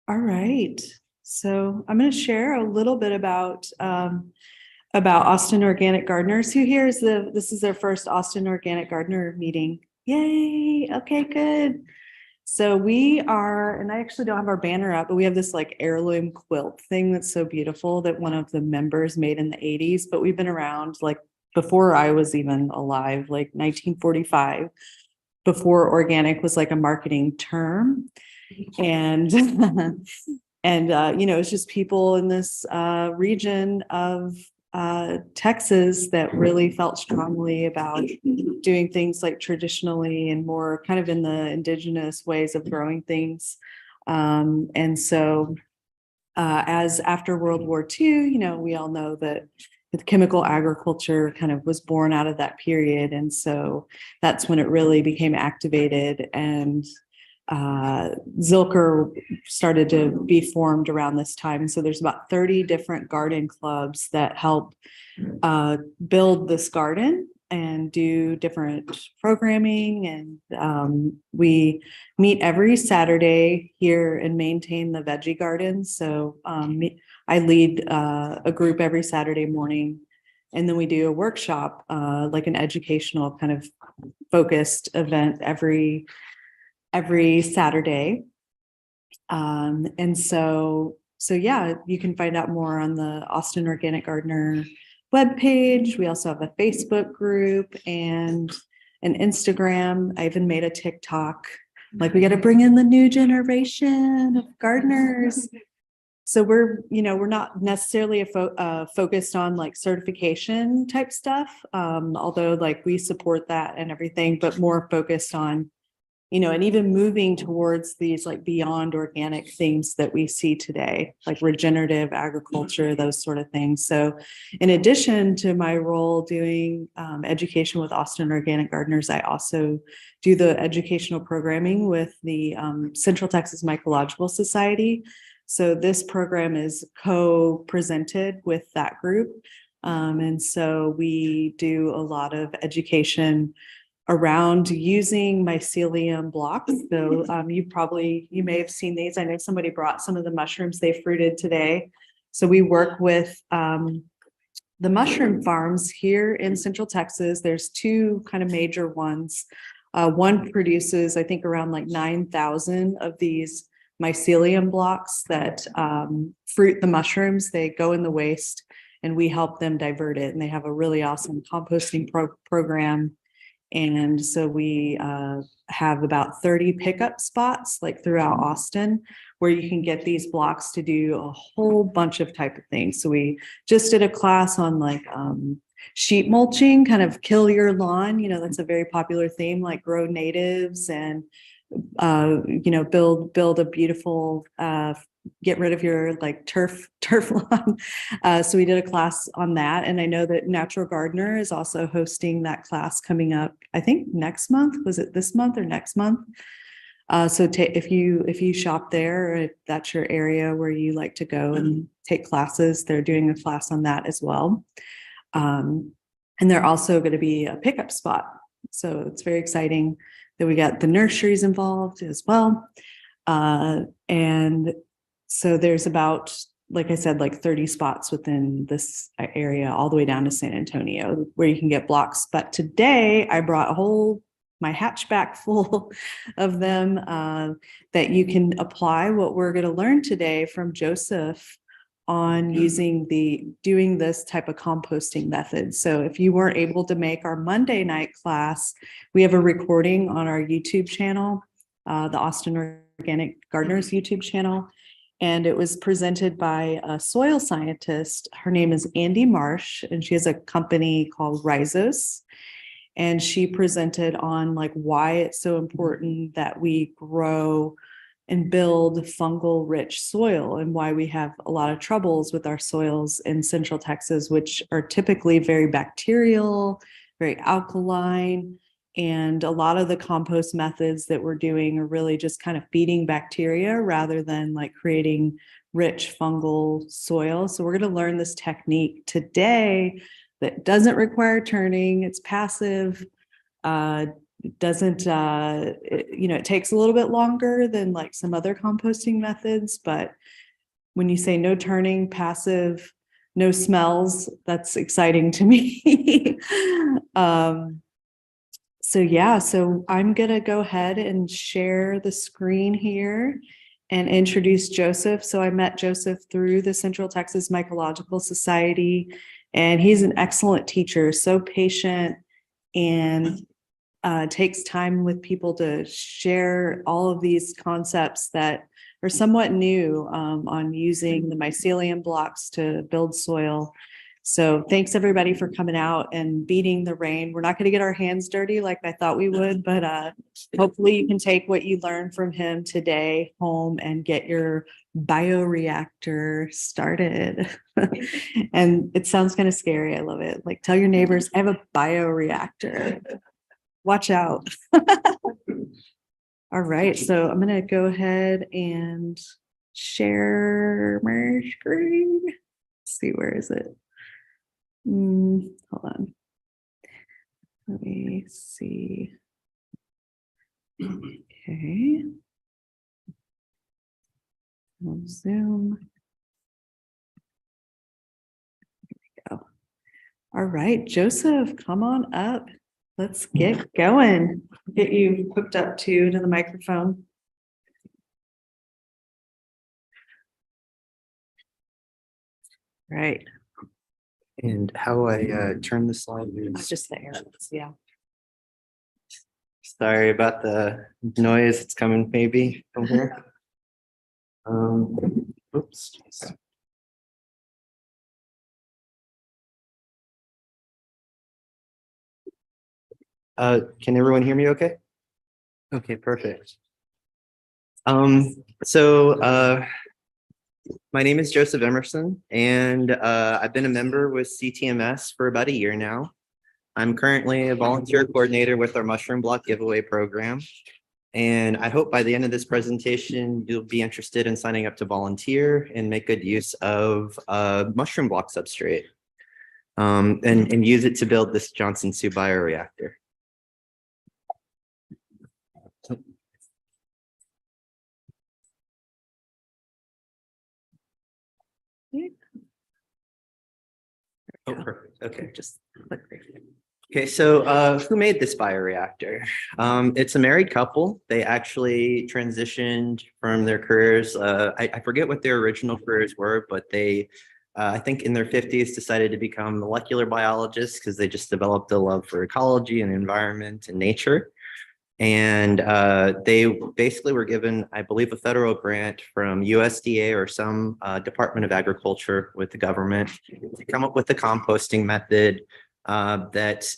All right. So I'm going to share a little bit about Austin Organic Gardeners. Who here is this is their first Austin Organic Gardener meeting. Yay. Okay, good. So we are, and I actually don't have our banner up, but we have this like heirloom quilt thing that's so beautiful that one of the members made in the 80s, but we've been around like before I was even alive, like 1945, before organic was like a marketing term. And it's just people in this region of Texas that really felt strongly about doing things like traditionally and more kind of in the indigenous ways of growing things. And so as after World War II, we all know that the chemical agriculture kind of was born out of that period. And so that's when it really became activated, and Zilker started to be formed around this time. So there's about 30 different garden clubs that help build this garden and do different programming. And we meet every Saturday here and maintain the veggie garden. So I lead a group every Saturday morning. And then we do a workshop, like an educational kind of focused event every Saturday. And so yeah, you can find out more on the Austin Organic Gardener webpage. We also have a Facebook group and an Instagram. I even made a TikTok. Like, we got to bring in the new generation of gardeners. So we're not necessarily focused on like certification type stuff, although like we support that and everything, but more focused on and even moving towards these like beyond organic themes that we see today, like regenerative agriculture, those sort of things. So in addition to my role doing education with Austin Organic Gardeners, I also do the educational programming with the Central Texas Mycological Society. So this program is co-presented with that group. And so we do a lot of education around using mycelium blocks. So you may have seen these. I know somebody brought some of the mushrooms they fruited today. So we work with the mushroom farms here in Central Texas. There's two kind of major ones. One produces, I think, around like 9,000 of these mycelium blocks that fruit the mushrooms. They go in the waste and we help them divert it. And they have a really awesome composting program. And so we have about 30 pickup spots like throughout Austin where you can get these blocks to do a whole bunch of type of things. So we just did a class on like sheet mulching, kind of kill your lawn. That's a very popular theme, like grow natives and build a beautiful get rid of your like turf lawn. So we did a class on that. And I know that Natural Gardener is also hosting that class coming up, I think next month. Was it this month or next month? So if you shop there, or if that's your area where you like to go and take classes, they're doing a class on that as well. And they're also going to be a pickup spot. So it's very exciting that we got the nurseries involved as well. And so there's about, like I said, like 30 spots within this area, all the way down to San Antonio, where you can get blocks. But today I brought my hatchback full of them that you can apply what we're going to learn today from Joseph on doing this type of composting method. So if you weren't able to make our Monday night class, we have a recording on our YouTube channel, the Austin Organic Gardeners YouTube channel. And it was presented by a soil scientist. Her name is Andy Marsh, and she has a company called Rhizos. And she presented on like why it's so important that we grow and build fungal-rich soil, and why we have a lot of troubles with our soils in Central Texas, which are typically very bacterial, very alkaline. And a lot of the compost methods that we're doing are really just kind of feeding bacteria rather than like creating rich fungal soil. So we're going to learn this technique today that doesn't require turning. It's passive. doesn't, it takes a little bit longer than like some other composting methods, but when you say no turning, passive, no smells, that's exciting to me. So yeah, so I'm gonna go ahead and share the screen here and introduce Joseph. So I met Joseph through the Central Texas Mycological Society, and he's an excellent teacher, so patient, and takes time with people to share all of these concepts that are somewhat new on using the mycelium blocks to build soil. So thanks everybody for coming out and beating the rain. We're not going to get our hands dirty like I thought we would, but hopefully you can take what you learned from him today home and get your bioreactor started. And it sounds kind of scary. I love it. Like, tell your neighbors, I have a bioreactor. Watch out. All right, so I'm gonna go ahead and share my screen. Let's see, where is it? Hold on. Let me see. Okay. I'll zoom. Here we go. All right, Joseph, come on up. Let's get going. Get you hooked up to the microphone. Right. And how I turn the slide It's is, just the arrows, yeah. sorry about the noise that's coming maybe from here. Oops. Can everyone hear me okay? Okay, perfect. So my name is Joseph Emerson, and I've been a member with CTMS for about a year now. I'm currently a volunteer coordinator with our mushroom block giveaway program. And I hope by the end of this presentation, you'll be interested in signing up to volunteer and make good use of mushroom block substrate and use it to build this Johnson-Su Bioreactor. Oh, perfect. Okay, just click right here. Okay, so who made this bioreactor? It's a married couple. They actually transitioned from their careers. I forget what their original careers were, but they, I think in their 50s, decided to become molecular biologists because they just developed a love for ecology and environment and nature. And they basically were given, I believe, a federal grant from USDA or some Department of Agriculture with the government to come up with a composting method that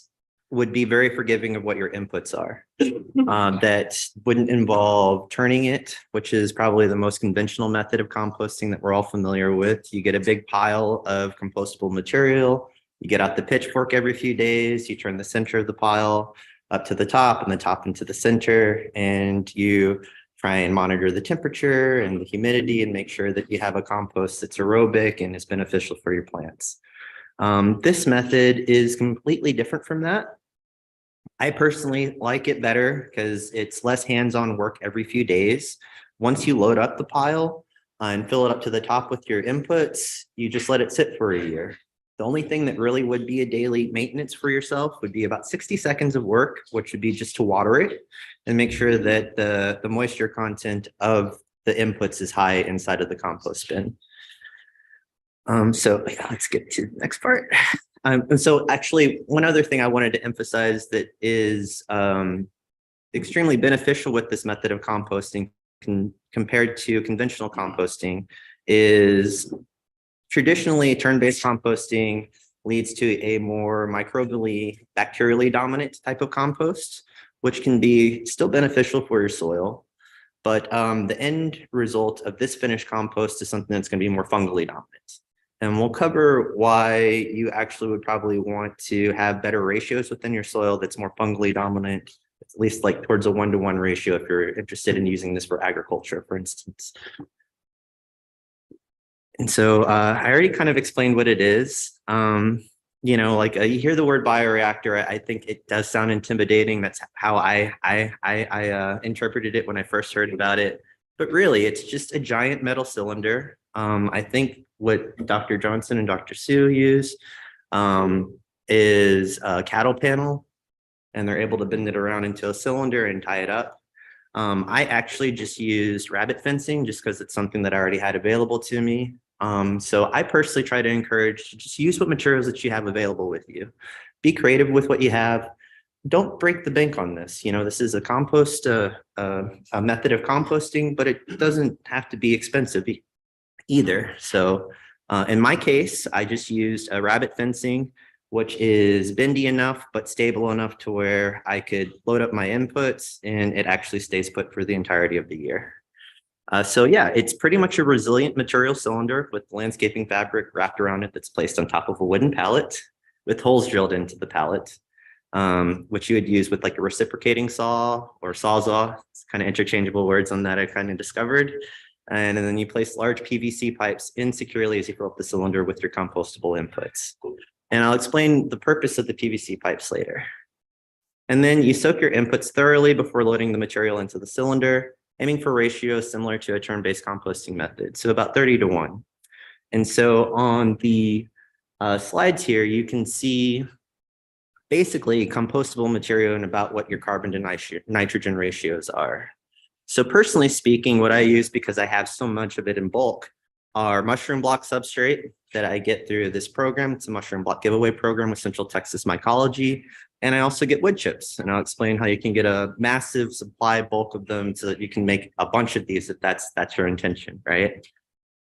would be very forgiving of what your inputs are. That wouldn't involve turning it, which is probably the most conventional method of composting that we're all familiar with. You get a big pile of compostable material, you get out the pitchfork every few days, you turn the center of the pile up to the top and the top into the center, and you try and monitor the temperature and the humidity and make sure that you have a compost that's aerobic and is beneficial for your plants. This method is completely different from that. I personally like it better because it's less hands-on work every few days. Once you load up the pile and fill it up to the top with your inputs, you just let it sit for a year. The only thing that really would be a daily maintenance for yourself would be about 60 seconds of work, which would be just to water it and make sure that the moisture content of the inputs is high inside of the compost bin. So yeah, let's get to the next part. And so actually, one other thing I wanted to emphasize that is extremely beneficial with this method of composting compared to conventional composting is traditionally turn-based composting leads to a more microbially, bacterially dominant type of compost, which can be still beneficial for your soil. But the end result of this finished compost is something that's going to be more fungally dominant. And we'll cover why you actually would probably want to have better ratios within your soil that's more fungally dominant, at least like towards a 1-to-1 ratio if you're interested in using this for agriculture, for instance. And so I already kind of explained what it is. like you hear the word bioreactor, I think it does sound intimidating. That's how I interpreted it when I first heard about it. But really, it's just a giant metal cylinder. I think what Dr. Johnson and Dr. Su use is a cattle panel, and they're able to bend it around into a cylinder and tie it up. I actually just used rabbit fencing just because it's something that I already had available to me. So I personally try to encourage, just use what materials that you have available with you. Be creative with what you have. Don't break the bank on this. This is a compost, a method of composting, but it doesn't have to be expensive either. So in my case, I just used a rabbit fencing, which is bendy enough but stable enough to where I could load up my inputs and it actually stays put for the entirety of the year. So yeah, it's pretty much a resilient material cylinder with landscaping fabric wrapped around it that's placed on top of a wooden pallet with holes drilled into the pallet, which you would use with like a reciprocating saw or sawzall. It's kind of interchangeable words on that I kind of discovered. And then you place large PVC pipes in securely as you fill up the cylinder with your compostable inputs. And I'll explain the purpose of the PVC pipes later. And then you soak your inputs thoroughly before loading the material into the cylinder, aiming for ratios similar to a turn-based composting method, so about 30-1. And so on the slides here, you can see basically compostable material and about what your carbon to nitrogen ratios are. So personally speaking, what I use, because I have so much of it in bulk, are mushroom block substrate that I get through this program. It's a mushroom block giveaway program with Central Texas Mycology. And I also get wood chips, and I'll explain how you can get a massive supply bulk of them so that you can make a bunch of these if that's your intention, right?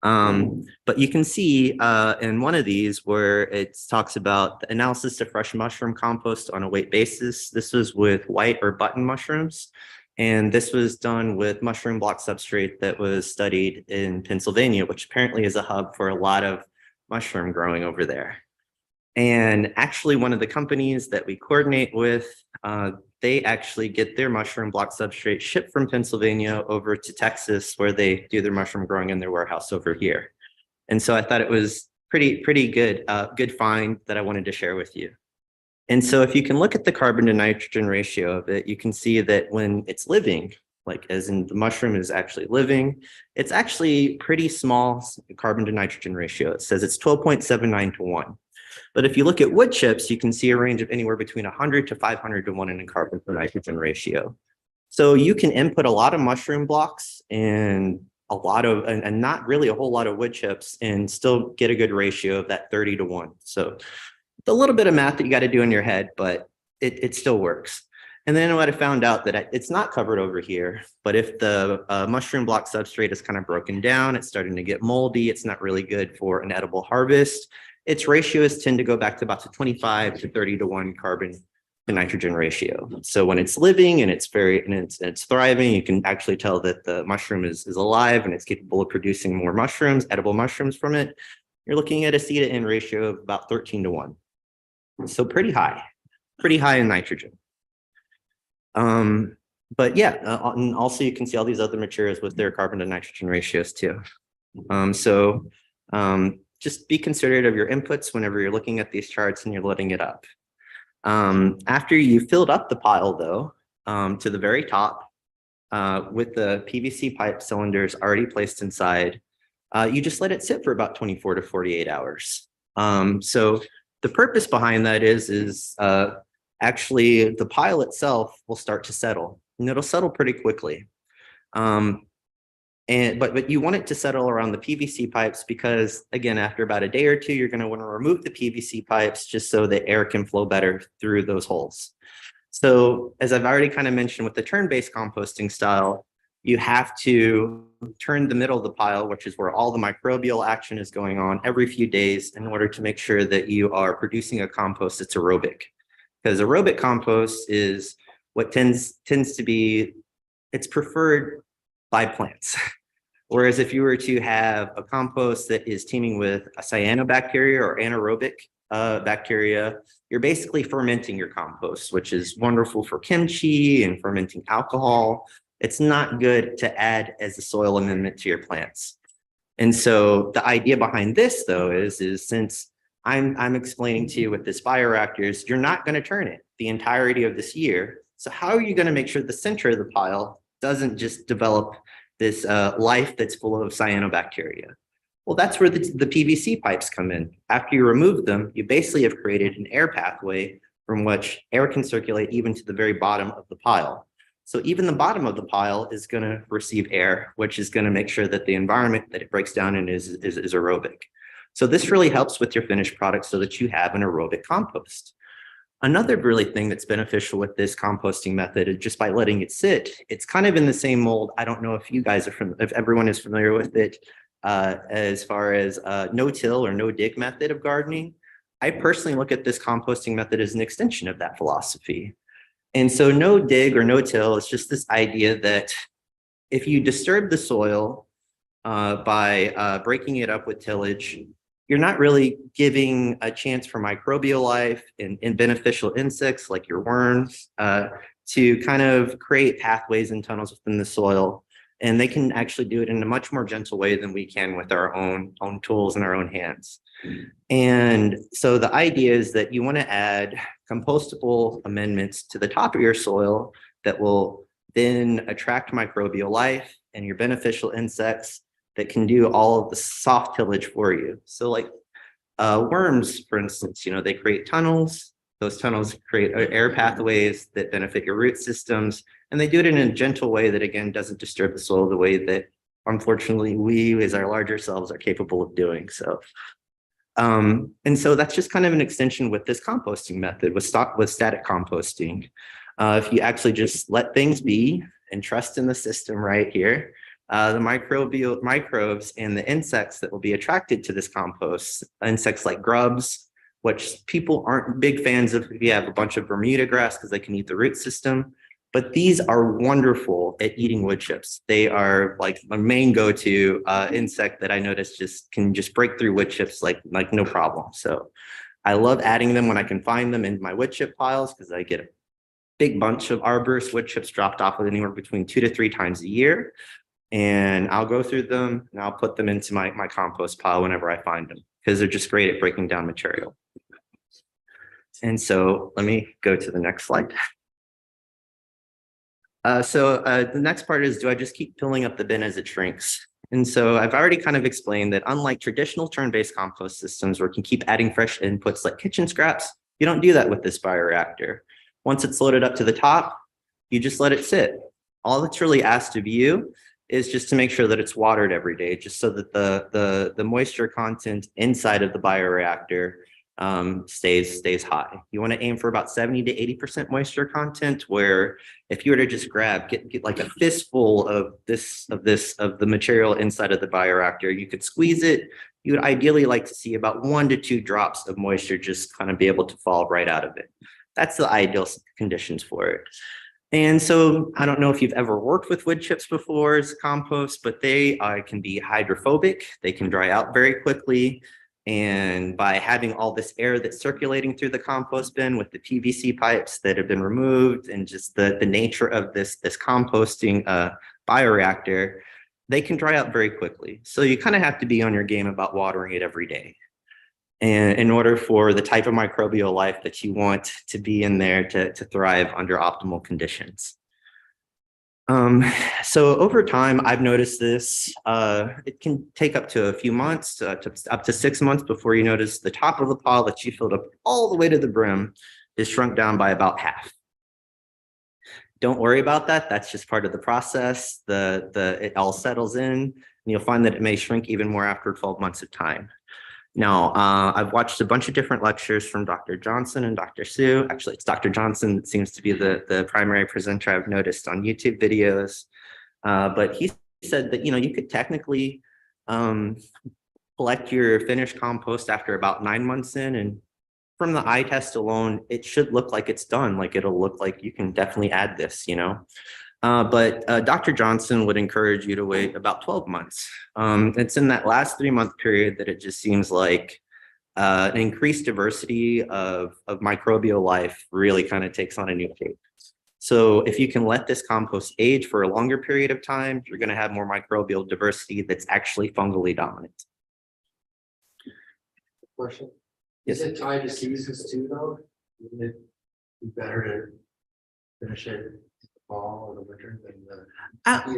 But you can see in one of these where it talks about the analysis of fresh mushroom compost on a weight basis. This was with white or button mushrooms. And this was done with mushroom block substrate that was studied in Pennsylvania, which apparently is a hub for a lot of mushroom growing over there. And actually, one of the companies that we coordinate with, they actually get their mushroom block substrate shipped from Pennsylvania over to Texas, where they do their mushroom growing in their warehouse over here. And so I thought it was pretty good, good find that I wanted to share with you. And so if you can look at the carbon to nitrogen ratio of it, you can see that when it's living, like as in the mushroom is actually living, it's actually pretty small carbon to nitrogen ratio. It says it's 12.79-1. But if you look at wood chips, you can see a range of anywhere between 100 to 500-1 in a carbon to nitrogen ratio. So you can input a lot of mushroom blocks and and not really a whole lot of wood chips and still get a good ratio of that 30-1. So it's a little bit of math that you got to do in your head, but it still works. And then what I found out that it's not covered over here, but if the mushroom block substrate is kind of broken down, it's starting to get moldy, it's not really good for an edible harvest. Its ratios tend to go back to about 25 to 30-1 carbon to nitrogen ratio. So when it's living and it's thriving, you can actually tell that the mushroom is alive and it's capable of producing more mushrooms, edible mushrooms from it. You're looking at a C to N ratio of about 13-1. So pretty high in nitrogen. But yeah, and also you can see all these other materials with their carbon to nitrogen ratios too. Just be considerate of your inputs whenever you're looking at these charts and you're loading it up. After you filled up the pile though, to the very top, with the PVC pipe cylinders already placed inside, you just let it sit for about 24 to 48 hours. So the purpose behind that is actually the pile itself will start to settle, and it'll settle pretty quickly. But you want it to settle around the PVC pipes because, again, after about a day or two, you're going to want to remove the PVC pipes just so the air can flow better through those holes. So as I've already kind of mentioned with the turn-based composting style, you have to turn the middle of the pile, which is where all the microbial action is going on, every few days in order to make sure that you are producing a compost that's aerobic. Because aerobic compost is what tends to be, it's preferred by plants. Whereas if you were to have a compost that is teeming with a cyanobacteria or anaerobic bacteria, you're basically fermenting your compost, which is wonderful for kimchi and fermenting alcohol. It's not good to add as a soil amendment to your plants. And so the idea behind this, though, is since I'm explaining to you with this bioreactor is you're not going to turn it the entirety of this year. So how are you going to make sure the center of the pile doesn't just develop this life that's full of cyanobacteria? Well, that's where the PVC pipes come in. After you remove them, you basically have created an air pathway from which air can circulate even to the very bottom of the pile. So even the bottom of the pile is going to receive air, which is going to make sure that the environment that it breaks down in is aerobic. So this really helps with your finished product so that you have an aerobic compost. Another really thing that's beneficial with this composting method is just by letting it sit, it's kind of in the same mold. I don't know if you guys are if everyone is familiar with it as far as no-till or no-dig method of gardening. I personally look at this composting method as an extension of that philosophy. And so no dig or no till is just this idea that if you disturb the soil by breaking it up with tillage, you're not really giving a chance for microbial life and beneficial insects like your worms to kind of create pathways and tunnels within the soil. And they can actually do it in a much more gentle way than we can with our own tools and our own hands. And so the idea is that you want to add compostable amendments to the top of your soil that will then attract microbial life and your beneficial insects that can do all of the soft tillage for you. So like worms, for instance, they create tunnels. Those tunnels create air pathways that benefit your root systems. And they do it in a gentle way that, again, doesn't disturb the soil the way that, unfortunately, we as our larger selves are capable of doing so. And so that's just kind of an extension with this composting method, with static composting. If you actually just let things be and trust in the system right here, the microbes and the insects that will be attracted to this compost, insects like grubs, which people aren't big fans of if you have a bunch of Bermuda grass because they can eat the root system. But these are wonderful at eating wood chips. They are like my main go-to insect that I notice can break through wood chips like no problem. So I love adding them when I can find them in my wood chip piles because I get a big bunch of arborist wood chips dropped off anywhere between 2 to 3 times a year. And I'll go through them and I'll put them into my compost pile whenever I find them because they're just great at breaking down material. And so let me go to the next slide. The next part is, do I just keep filling up the bin as it shrinks? And so I've already kind of explained that unlike traditional turn-based compost systems where you can keep adding fresh inputs like kitchen scraps, you don't do that with this bioreactor. Once it's loaded up to the top, you just let it sit. All that's really asked of you is just to make sure that it's watered every day, just so that the moisture content inside of the bioreactor stays high. You want to aim for about 70 to 80% moisture content, where if you were to just get like a fistful of the material inside of the bioreactor, you could squeeze it. You would ideally like to see about 1 to 2 drops of moisture just kind of be able to fall right out of it. That's the ideal conditions for it. And so I don't know if you've ever worked with wood chips before as compost, but they can be hydrophobic. They can dry out very quickly. And by having all this air that's circulating through the compost bin with the PVC pipes that have been removed and just the nature of this composting bioreactor, they can dry out very quickly. So you kind of have to be on your game about watering it every day. And in order for the type of microbial life that you want to be in there to thrive under optimal conditions. So over time, I've noticed this. It can take up to a few months, up to 6 months before you notice the top of the pile that you filled up all the way to the brim is shrunk down by about half. Don't worry about that. That's just part of the process. It all settles in, and you'll find that it may shrink even more after 12 months of time. Now, I've watched a bunch of different lectures from Dr. Johnson and Dr. Su. Actually, it's Dr. Johnson that seems to be the primary presenter I've noticed on YouTube videos. But he said that, you could technically collect your finished compost after about 9 months in. And from the eye test alone, it should look like it's done. Like it'll look like you can definitely add this, But Dr. Johnson would encourage you to wait about 12 months. It's in that last 3-month period that it just seems like an increased diversity of microbial life really kind of takes on a new shape. So if you can let this compost age for a longer period of time, you're going to have more microbial diversity that's actually fungally dominant. Question. Is it tied to seasons too, though? Wouldn't it be better to finish it in the fall or the winter than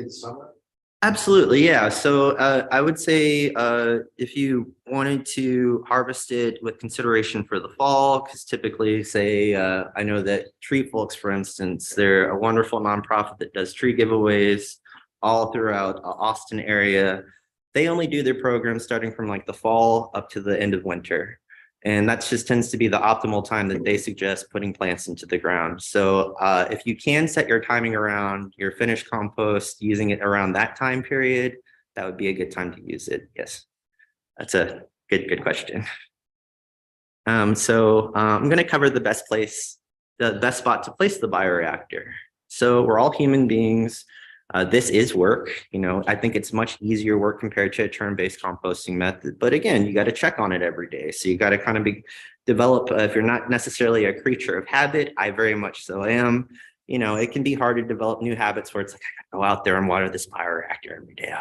the summer? Absolutely, yeah. So I would say if you wanted to harvest it with consideration for the fall, because typically, say, I know that Tree Folks, for instance, they're a wonderful nonprofit that does tree giveaways all throughout Austin area. They only do their program starting from like the fall up to the end of winter. And that just tends to be the optimal time that they suggest putting plants into the ground. So if you can set your timing around your finished compost, using it around that time period, that would be a good time to use it. Yes, that's a good question. I'm going to cover the best spot to place the bioreactor. So we're all human beings. This is work, I think it's much easier work compared to a term-based composting method. But again, you got to check on it every day. So you got to kind of develop, if you're not necessarily a creature of habit, I very much so am. It can be hard to develop new habits where it's like, I gotta go out there and water this bioreactor every day.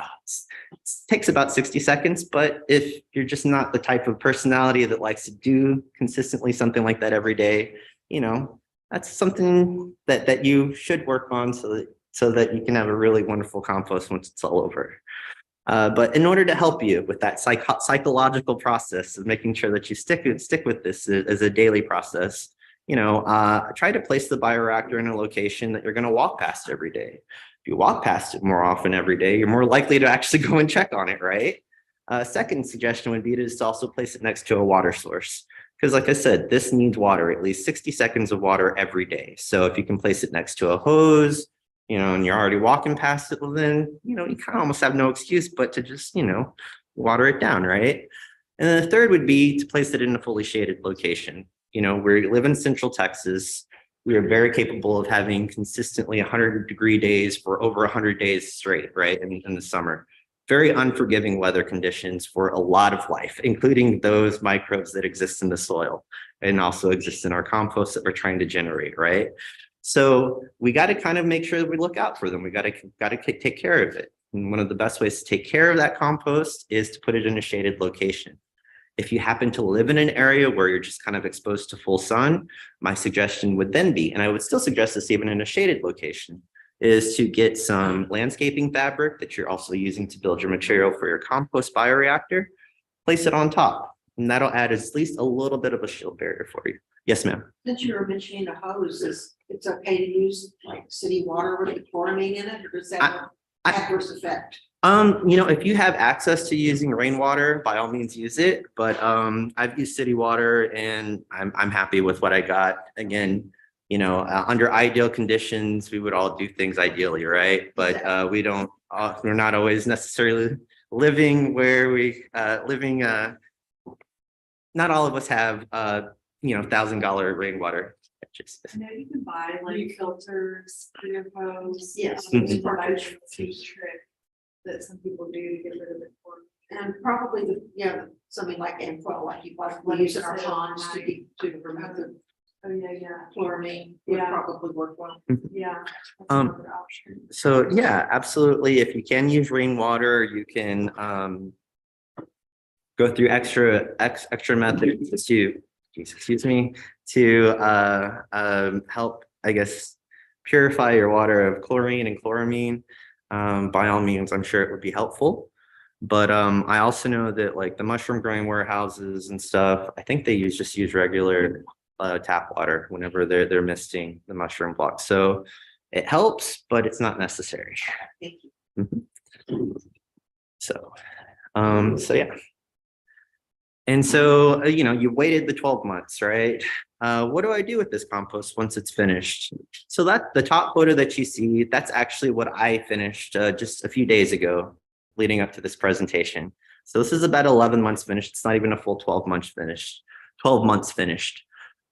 It takes about 60 seconds, but if you're just not the type of personality that likes to do consistently something like that every day, that's something that you should work on so that you can have a really wonderful compost once it's all over. But in order to help you with that psychological process of making sure that you stick with this as a daily process, try to place the bioreactor in a location that you're going to walk past every day. If you walk past it more often every day, you're more likely to actually go and check on it, right? Second suggestion would be to just also place it next to a water source. Because like I said, this needs water, at least 60 seconds of water every day. So if you can place it next to a hose, and you're already walking past it, well then, you kind of almost have no excuse but to just, water it down, right? And then the third would be to place it in a fully shaded location. We live in Central Texas. We are very capable of having consistently 100-degree days for over 100 days straight, right? In the summer. Very unforgiving weather conditions for a lot of life, including those microbes that exist in the soil and also exist in our compost that we're trying to generate, right? So we got to kind of make sure that we look out for them. We got to take care of it. And one of the best ways to take care of that compost is to put it in a shaded location. If you happen to live in an area where you're just kind of exposed to full sun, my suggestion would then be, and I would still suggest this even in a shaded location, is to get some landscaping fabric that you're also using to build your material for your compost bioreactor, place it on top, and that'll add at least a little bit of a shield barrier for you. Yes, ma'am. Since you were mentioning a hose, it's okay to use like city water with the chloramine in it, or does that have adverse effect? If you have access to using rainwater, by all means use it. But I've used city water and I'm happy with what I got. Again, under ideal conditions, we would all do things ideally, right? But we're not always necessarily living where not all of us have $1,000 rainwater. You know, you can buy like filters for your hose. Yes. Mhm. Trick that some people do to get rid of it. And probably something like Amquel, like we use in our ponds to remove the Oh, yeah. chloramine would Yeah. probably work well. Yeah. That's Um, another option. So yeah, absolutely. If you can use rainwater, you can go through extra methods to help, I guess, purify your water of chlorine and chloramine. By all means, I'm sure it would be helpful. But I also know that like the mushroom growing warehouses and stuff, I think they just use regular tap water whenever they're misting the mushroom blocks. So it helps, but it's not necessary. Thank you. Mhm. So yeah. And so, you waited the 12 months, right? What do I do with this compost once it's finished? So the top photo that you see, that's actually what I finished just a few days ago, leading up to this presentation. So this is about 11 months finished. It's not even a full 12 months finished. 12 months finished.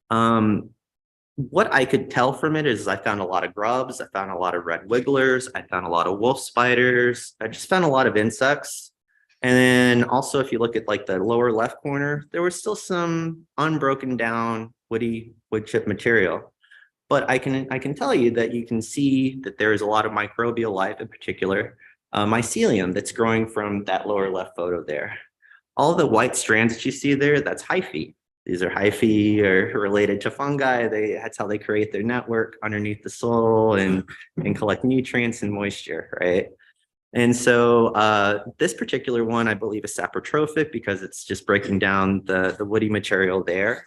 What I could tell from it is I found a lot of grubs. I found a lot of red wigglers. I found a lot of wolf spiders. I just found a lot of insects. And then also, if you look at like the lower left corner, there was still some unbroken down wood chip material. But I can tell you that you can see that there is a lot of microbial life, in particular, mycelium that's growing from that lower left photo there. All the white strands that you see there, that's hyphae. These are hyphae or related to fungi. That's how they create their network underneath the soil and collect nutrients and moisture, right? And so this particular one, I believe, is saprotrophic because it's just breaking down the woody material there.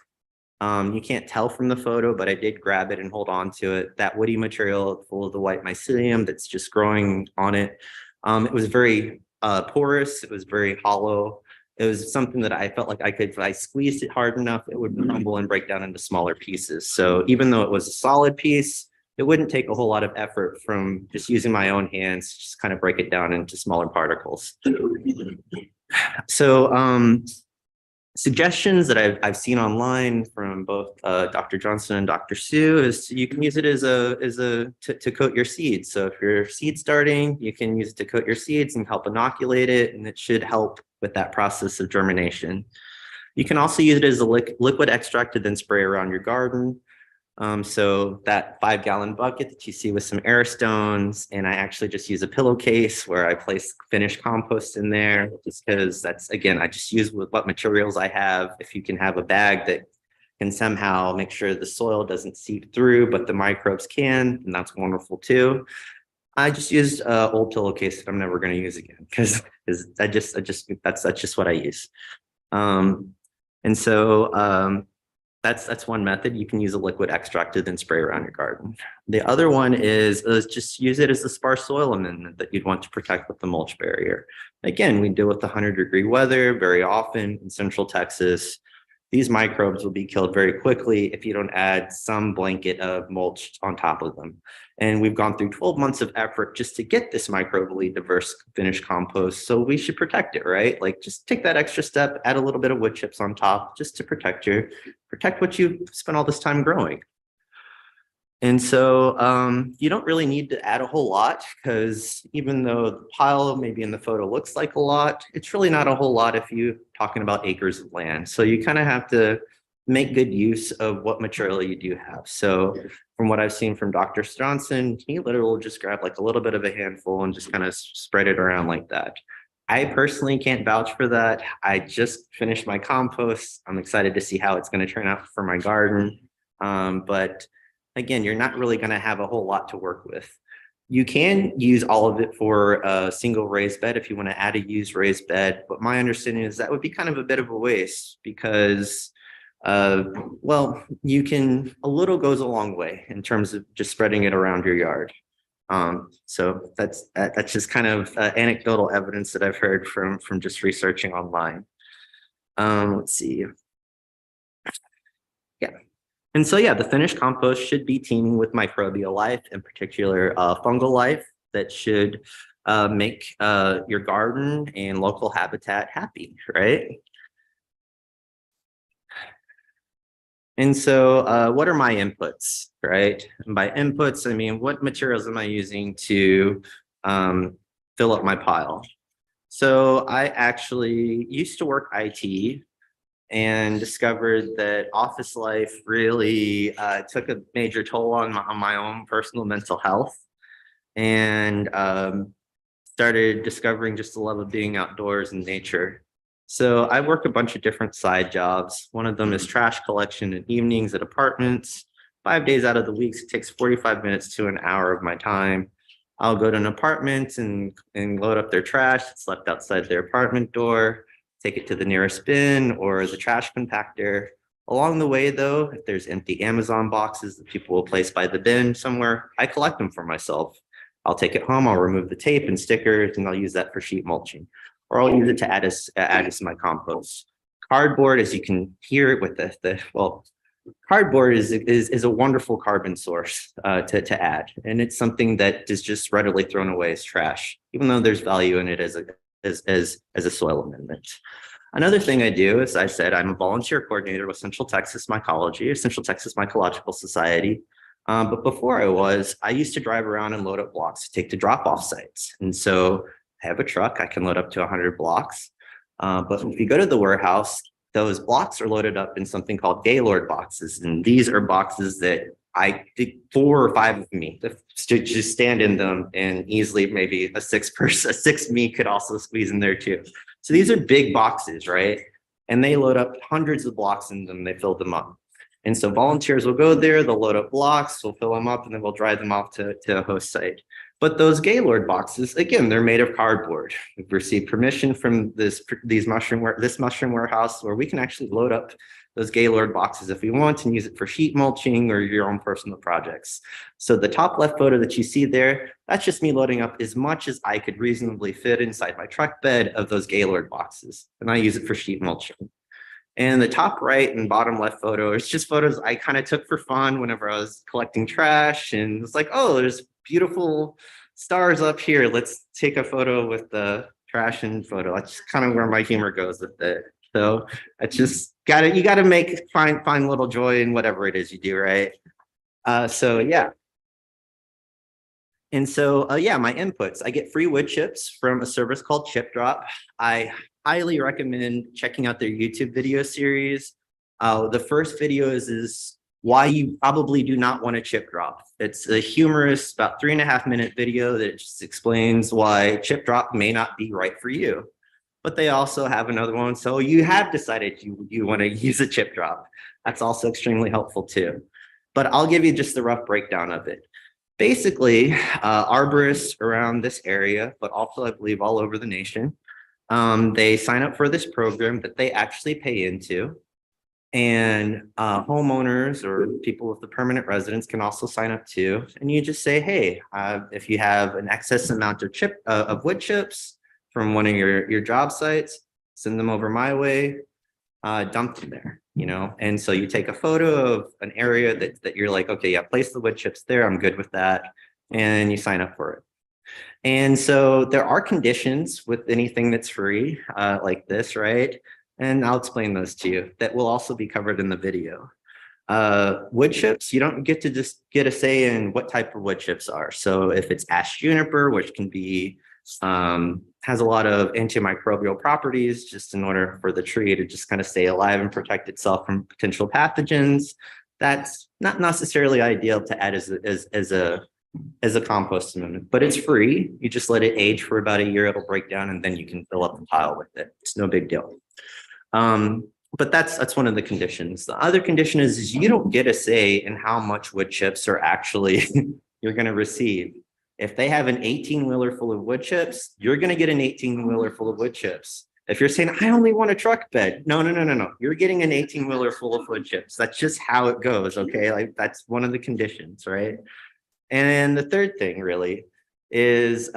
You can't tell from the photo, but I did grab it and hold on to it. That woody material full of the white mycelium that's just growing on it. It was very porous. It was very hollow. It was something that I felt like I could, if I squeezed it hard enough, it would crumble and break down into smaller pieces. So even though it was a solid piece, it wouldn't take a whole lot of effort from just using my own hands, just kind of break it down into smaller particles. So suggestions that I've seen online from both Dr. Johnson and Dr. Su is you can use it to coat your seeds. So if you're seed starting, you can use it to coat your seeds and help inoculate it, and it should help with that process of germination. You can also use it as a liquid extract to then spray around your garden. So that 5-gallon bucket that you see with some air stones, and I actually just use a pillowcase where I place finished compost in there, just because that's, again, I just use with what materials I have. If you can have a bag that can somehow make sure the soil doesn't seep through, but the microbes can, and that's wonderful too. I just used an old pillowcase that I'm never going to use again because that's just what I use. And so that's one method. You can use a liquid extract to then spray around your garden. The other one is just use it as a sparse soil amendment that you'd want to protect with the mulch barrier. Again, we deal with the 100-degree weather very often in Central Texas. These microbes will be killed very quickly if you don't add some blanket of mulch on top of them. And we've gone through 12 months of effort just to get this microbially diverse finished compost. So we should protect it, right? Like just take that extra step, add a little bit of wood chips on top just to protect what you spent all this time growing. And so you don't really need to add a whole lot because even though the pile maybe in the photo looks like a lot, it's really not a whole lot if you're talking about acres of land. So you kind of have to make good use of what material you do have. So from what I've seen from Dr. Johnson, he literally will just grab like a little bit of a handful and just kind of spread it around like that. I personally can't vouch for that. I just finished my compost. I'm excited to see how it's going to turn out for my garden. But again, you're not really going to have a whole lot to work with. You can use all of it for a single raised bed if you want to add a used raised bed. But my understanding is that would be kind of a bit of a waste because, well, a little goes a long way in terms of just spreading it around your yard. So that's just kind of anecdotal evidence that I've heard from just researching online. Let's see. Yeah. And so, yeah, the finished compost should be teeming with microbial life, in particular fungal life, that should make your garden and local habitat happy, right? And so what are my inputs, right? And by inputs, I mean, what materials am I using to fill up my pile? So I actually used to work IT and discovered that office life really took a major toll on my own personal mental health, and started discovering just the love of being outdoors and nature. So I work a bunch of different side jobs. One of them is trash collection in evenings at apartments. 5 days out of the week, it takes 45 minutes to an hour of my time. I'll go to an apartment and load up their trash that's left outside their apartment door, take it to the nearest bin or the trash compactor. Along the way, though, if there's empty Amazon boxes that people will place by the bin somewhere, I collect them for myself. I'll take it home, I'll remove the tape and stickers, and I'll use that for sheet mulching. Or I'll use it to add to my compost. Cardboard, as you can hear it with cardboard is a wonderful carbon source to add. And it's something that is just readily thrown away as trash, even though there's value in it as a soil amendment. Another thing I do, as I said, I'm a volunteer coordinator with Central Texas Mycology, Central Texas Mycological Society. But before I used to drive around and load up blocks to take to drop-off sites. And so I have a truck, I can load up to 100 blocks. But if you go to the warehouse, those blocks are loaded up in something called Gaylord boxes. And these are boxes that I did 4 or 5 of me to just stand in them, and easily maybe a 6 me could also squeeze in there too. So these are big boxes, right? and they load up hundreds of blocks and then they fill them up. And so volunteers will go there, they'll load up blocks, we'll fill them up, and then we'll drive them off to a host site. But those Gaylord boxes, again, they're made of cardboard. We've received permission from this mushroom warehouse where we can actually load up those Gaylord boxes if we want and use it for sheet mulching or your own personal projects. So the top left photo that you see there, that's just me loading up as much as I could reasonably fit inside my truck bed of those Gaylord boxes. And I use it for sheet mulching. And the top right and bottom left photo, it's just photos I kind of took for fun whenever I was collecting trash. And it's like, oh, there's beautiful stars up here. Let's take a photo with the trash and photo. That's kind of where my humor goes with it. So I just you gotta find little joy in whatever it is you do, right? So yeah. And so yeah, my inputs. I get free wood chips from a service called Chip Drop. I highly recommend checking out their YouTube video series. The first video is why you probably do not want a chip drop. It's a humorous, about 3.5-minute video that just explains why chip drop may not be right for you. But they also have another one. So you have decided you want to use a chip drop. That's also extremely helpful too. But I'll give you just the rough breakdown of it. Basically, arborists around this area, but also I believe all over the nation, they sign up for this program that they actually pay into. And homeowners or people with the permanent residence can also sign up too. And you just say, hey, if you have an excess amount of wood chips from one of your job sites, send them over my way, dump them there, you know? And so you take a photo of an area that you're like, okay, yeah, place the wood chips there. I'm good with that. And you sign up for it. And so there are conditions with anything that's free like this, right? And I'll explain those to you. That will also be covered in the video. Wood chips, you don't get to just get a say in what type of wood chips are. So if it's ash juniper, which can be, has a lot of antimicrobial properties just in order for the tree to just kind of stay alive and protect itself from potential pathogens, that's not necessarily ideal to add as a compost amendment, but it's free. You just let it age for about a year, it'll break down, and then you can fill up the pile with it. It's no big deal. But that's one of the conditions. The other condition is you don't get a say in how much wood chips are actually you're going to receive. If they have an 18-wheeler full of wood chips, you're going to get an 18-wheeler full of wood chips. If you're saying, I only want a truck bed, no. You're getting an 18-wheeler full of wood chips. That's just how it goes, okay? Like that's one of the conditions, right? And the third thing really is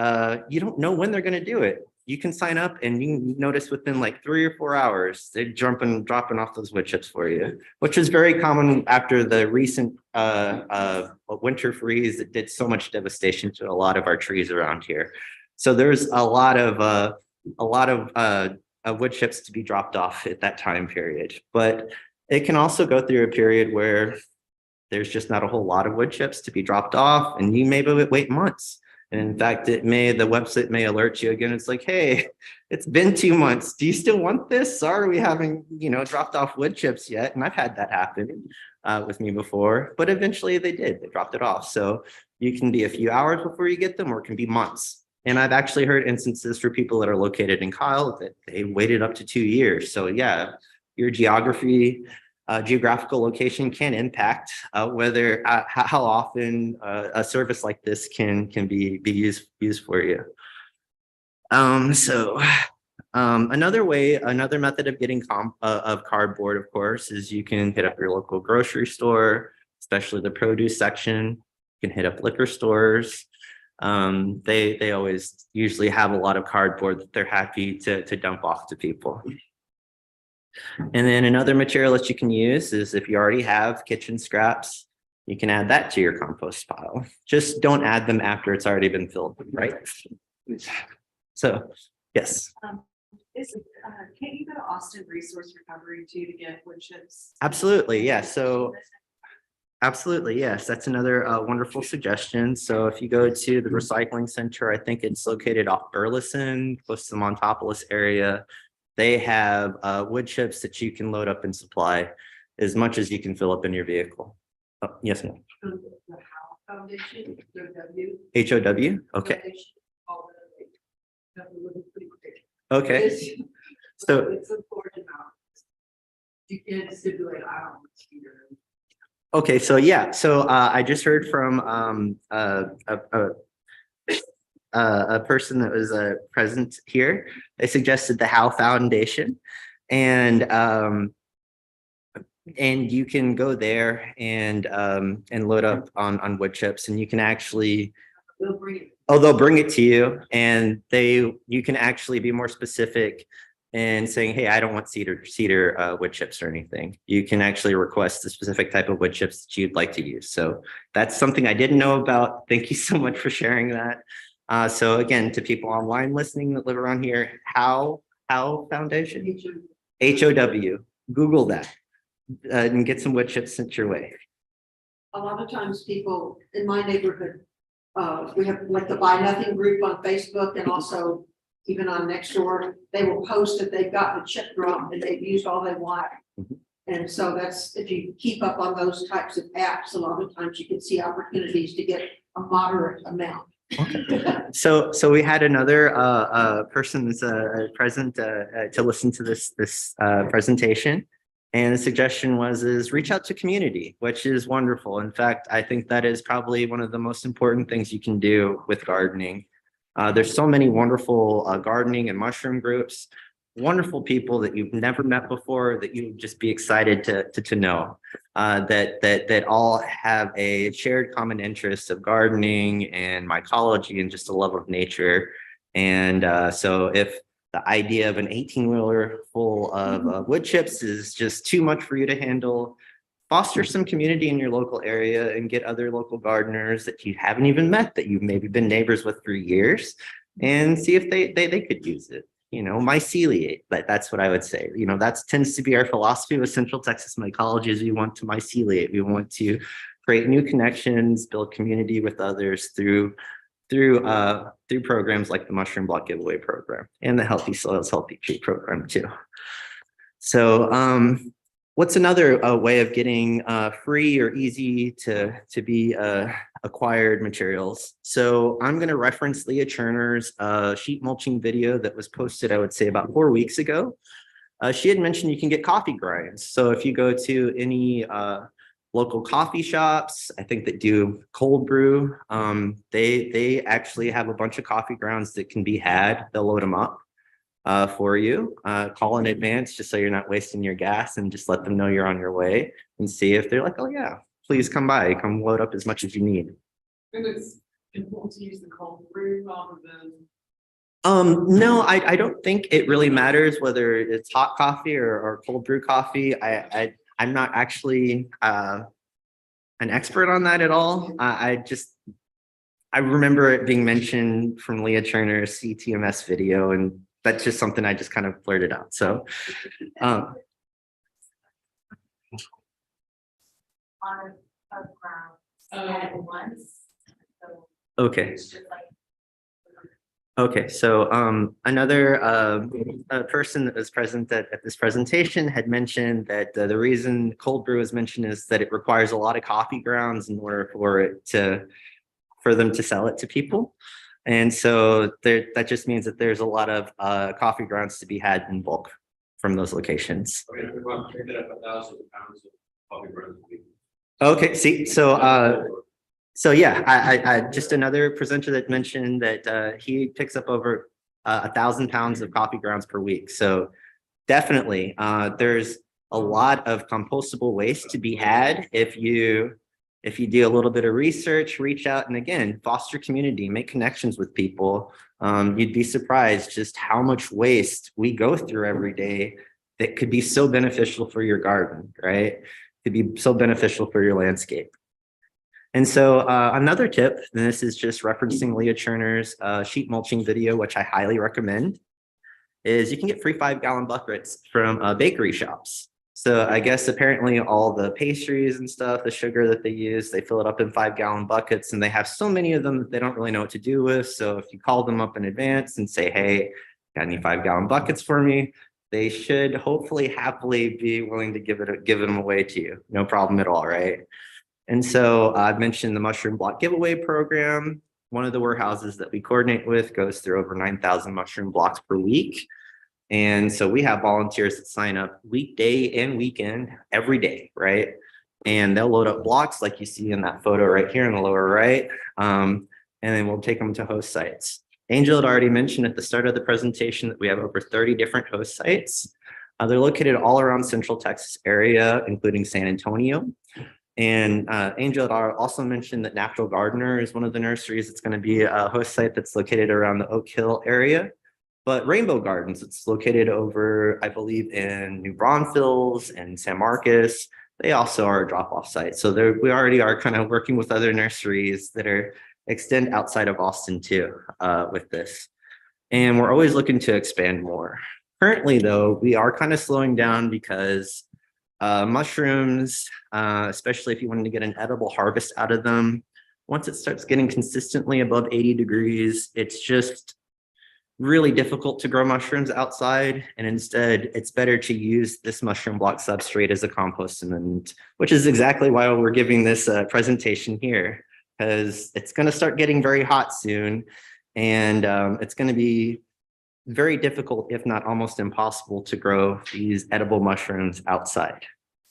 you don't know when they're going to do it. You can sign up and you can notice within like 3 or 4 hours, they're dropping off those wood chips for you, which is very common after the recent winter freeze that did so much devastation to a lot of our trees around here. So there's a lot of wood chips to be dropped off at that time period. But it can also go through a period where there's just not a whole lot of wood chips to be dropped off, and you may wait months. And in fact, the website may alert you again. It's like, hey, it's been 2 months. Do you still want this? Sorry, we haven't, dropped off wood chips yet. And I've had that happen with me before, but eventually they did. They dropped it off. So you can be a few hours before you get them, or it can be months. And I've actually heard instances for people that are located in Kyle that they waited up to 2 years. So yeah, your geographical location can impact whether how often a service like this can be used for you. Another method of getting of cardboard, of course, is you can hit up your local grocery store, especially the produce section. You can hit up liquor stores. They always usually have a lot of cardboard that they're happy to dump off to people. And then another material that you can use is if you already have kitchen scraps, you can add that to your compost pile. Just don't add them after it's already been filled, right? So, yes. Can't you go to Austin Resource Recovery too to get wood chips? Absolutely, yeah. So, absolutely, yes. That's another wonderful suggestion. So if you go to the recycling center, I think it's located off Burleson, close to the Montopolis area. They have wood chips that you can load up and supply as much as you can fill up in your vehicle. Oh, yes, ma'am. The Howe Foundation, HOW? Okay. Okay. So it's important now. You can stipulate, I don't want cedar. Okay, so yeah, so I just heard from a person that was present here. They suggested the Howe Foundation, and you can go there and load up on wood chips, and you can actually They'll bring it. oh, they'll bring it to you, and you can actually be more specific in saying, hey, I don't want cedar wood chips or anything. You can actually request the specific type of wood chips that you'd like to use. So that's something I didn't know about. Thank you so much for sharing that. So again, to people online listening that live around here, Howe Foundation, HOW, Google that and get some wood chips sent your way. A lot of times people in my neighborhood, we have like the Buy Nothing group on Facebook and also even on Nextdoor, they will post that they've gotten a chip drop and they've used all they want. Mhm. And so that's, if you keep up on those types of apps, a lot of times you can see opportunities to get a moderate amount. So we had another person that's present to listen to this presentation. And the suggestion is reach out to community, which is wonderful. In fact, I think that is probably one of the most important things you can do with gardening. There's so many wonderful gardening and mushroom groups, wonderful people that you've never met before that you'd just be excited to know, that all have a shared common interest of gardening and mycology and just a love of nature. And so if the idea of an 18-wheeler full of wood chips is just too much for you to handle, foster some community in your local area and get other local gardeners that you haven't even met, that you've maybe been neighbors with for years, and see if they could use it. You know, myceliate, but that's what I would say. You know, that tends to be our philosophy with Central Texas mycology, is we want to myceliate. We want to create new connections, build community with others through programs like the Mushroom Block Giveaway Program and the Healthy Soils, Healthy Tree Program too. So what's another way of getting free or easy to be acquired materials? So I'm going to reference Leah Cherner's sheet mulching video that was posted, I would say, about 4 weeks ago. She had mentioned you can get coffee grinds. So if you go to any local coffee shops, I think that do cold brew, they actually have a bunch of coffee grounds that can be had. They'll load them up for you. Call in advance just so you're not wasting your gas, and just let them know you're on your way and see if they're like, oh yeah, please come by, come load up as much as you need. And it's important to use the cold brew rather than. No, I don't think it really matters whether it's hot coffee or cold brew coffee. I'm not actually an expert on that at all. I remember it being mentioned from Leah Cherner's CTMS video, and that's just something I just kind of blurted out. So, On a ground at once. So okay. it's just like. Okay, so another person that was present at this presentation had mentioned that the reason cold brew is mentioned is that it requires a lot of coffee grounds in order for them to sell it to people. And so that just means that there's a lot of coffee grounds to be had in bulk from those locations. Okay, see, so yeah, I just another presenter that mentioned that he picks up over 1,000 pounds of coffee grounds per week. So definitely, there's a lot of compostable waste to be had if you do a little bit of research, reach out, and again, foster community, make connections with people. You'd be surprised just how much waste we go through every day that could be so beneficial for your garden, right? Could be so beneficial for your landscape. And so another tip, and this is just referencing Leah Cherner's sheet mulching video, which I highly recommend, is you can get free 5-gallon buckets from bakery shops. So I guess apparently all the pastries and stuff, the sugar that they use, they fill it up in 5-gallon buckets, and they have so many of them that they don't really know what to do with. So if you call them up in advance and say, hey, got any 5-gallon buckets for me? They should hopefully happily be willing to give them away to you. No problem at all, right? And so I've mentioned the Mushroom Block Giveaway Program. One of the warehouses that we coordinate with goes through over 9,000 mushroom blocks per week. And so we have volunteers that sign up weekday and weekend every day, right? And they'll load up blocks like you see in that photo right here in the lower right. And then we'll take them to host sites. Angel had already mentioned at the start of the presentation that we have over 30 different host sites. They're located all around Central Texas area, including San Antonio. And Angel had also mentioned that Natural Gardener is one of the nurseries. It's going to be a host site that's located around the Oak Hill area. But Rainbow Gardens, it's located over, I believe, in New Braunfels and San Marcos. They also are a drop-off site. So we already are kind of working with other nurseries that extend outside of Austin too with this. And we're always looking to expand more. Currently, though, we are kind of slowing down because mushrooms, especially if you wanted to get an edible harvest out of them, once it starts getting consistently above 80 degrees, it's just really difficult to grow mushrooms outside. And instead, it's better to use this mushroom block substrate as a compost amendment, which is exactly why we're giving this presentation here, because it's going to start getting very hot soon. And it's going to be very difficult, if not almost impossible, to grow these edible mushrooms outside.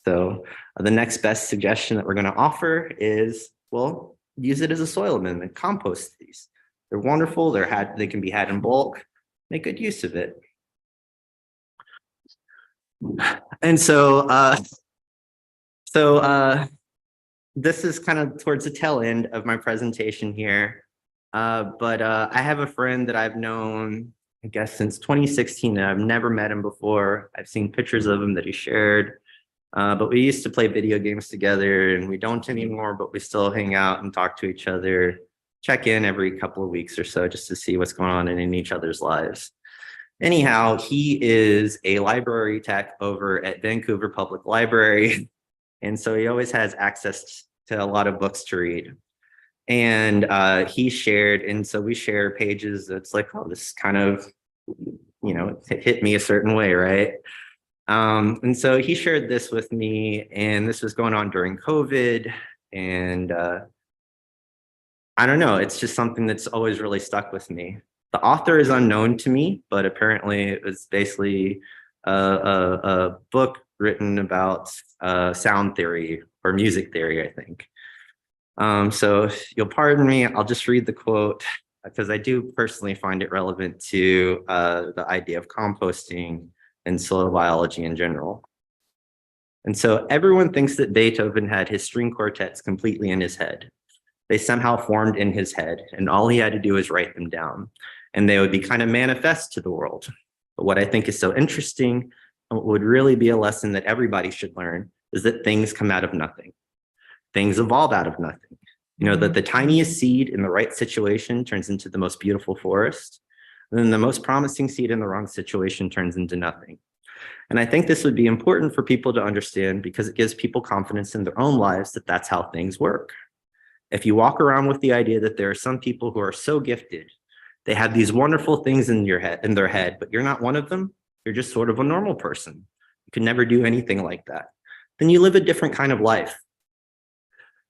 So the next best suggestion that we're going to offer is, well, use it as a soil amendment, compost these. They're wonderful. They can be had in bulk. Make good use of it. And so this is kind of towards the tail end of my presentation here. But I have a friend that I've known, I guess, since 2016, and I've never met him before. I've seen pictures of him that he shared. But we used to play video games together, and we don't anymore, but we still hang out and talk to each other, check in every couple of weeks or so just to see what's going on in each other's lives. Anyhow, he is a library tech over at Vancouver Public Library. And so he always has access to a lot of books to read. And he shared, and so we share pages that's like, oh, this kind of, it hit me a certain way, right? And so he shared this with me, and this was going on during COVID. And I don't know, it's just something that's always really stuck with me. The author is unknown to me, but apparently it was basically a book written about sound theory or music theory, I think. So if you'll pardon me, I'll just read the quote because I do personally find it relevant to the idea of composting and soil biology in general. And so everyone thinks that Beethoven had his string quartets completely in his head. They somehow formed in his head, and all he had to do is write them down, and they would be kind of manifest to the world. But what I think is so interesting, and what would really be a lesson that everybody should learn, is that things come out of nothing. Things evolve out of nothing. That the tiniest seed in the right situation turns into the most beautiful forest, and then the most promising seed in the wrong situation turns into nothing. And I think this would be important for people to understand because it gives people confidence in their own lives that that's how things work. If you walk around with the idea that there are some people who are so gifted, they have these wonderful things in their head, but you're not one of them, you're just sort of a normal person. You could never do anything like that. Then you live a different kind of life.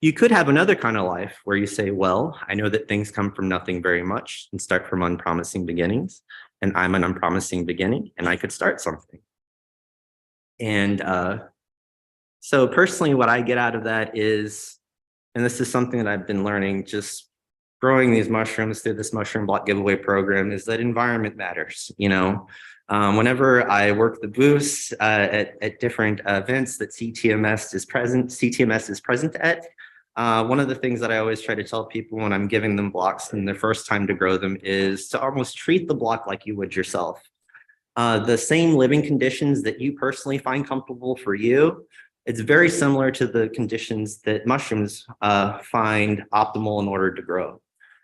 You could have another kind of life where you say, well, I know that things come from nothing very much and start from unpromising beginnings, and I'm an unpromising beginning, and I could start something. And so personally, what I get out of that is, and this is something that I've been learning just growing these mushrooms through this mushroom block giveaway program, is that environment matters. Whenever I work the booths at different events that CTMS is present at, one of the things that I always try to tell people when I'm giving them blocks in their first time to grow them is to almost treat the block like you would yourself. The same living conditions that you personally find comfortable for you, it's very similar to the conditions that mushrooms find optimal in order to grow.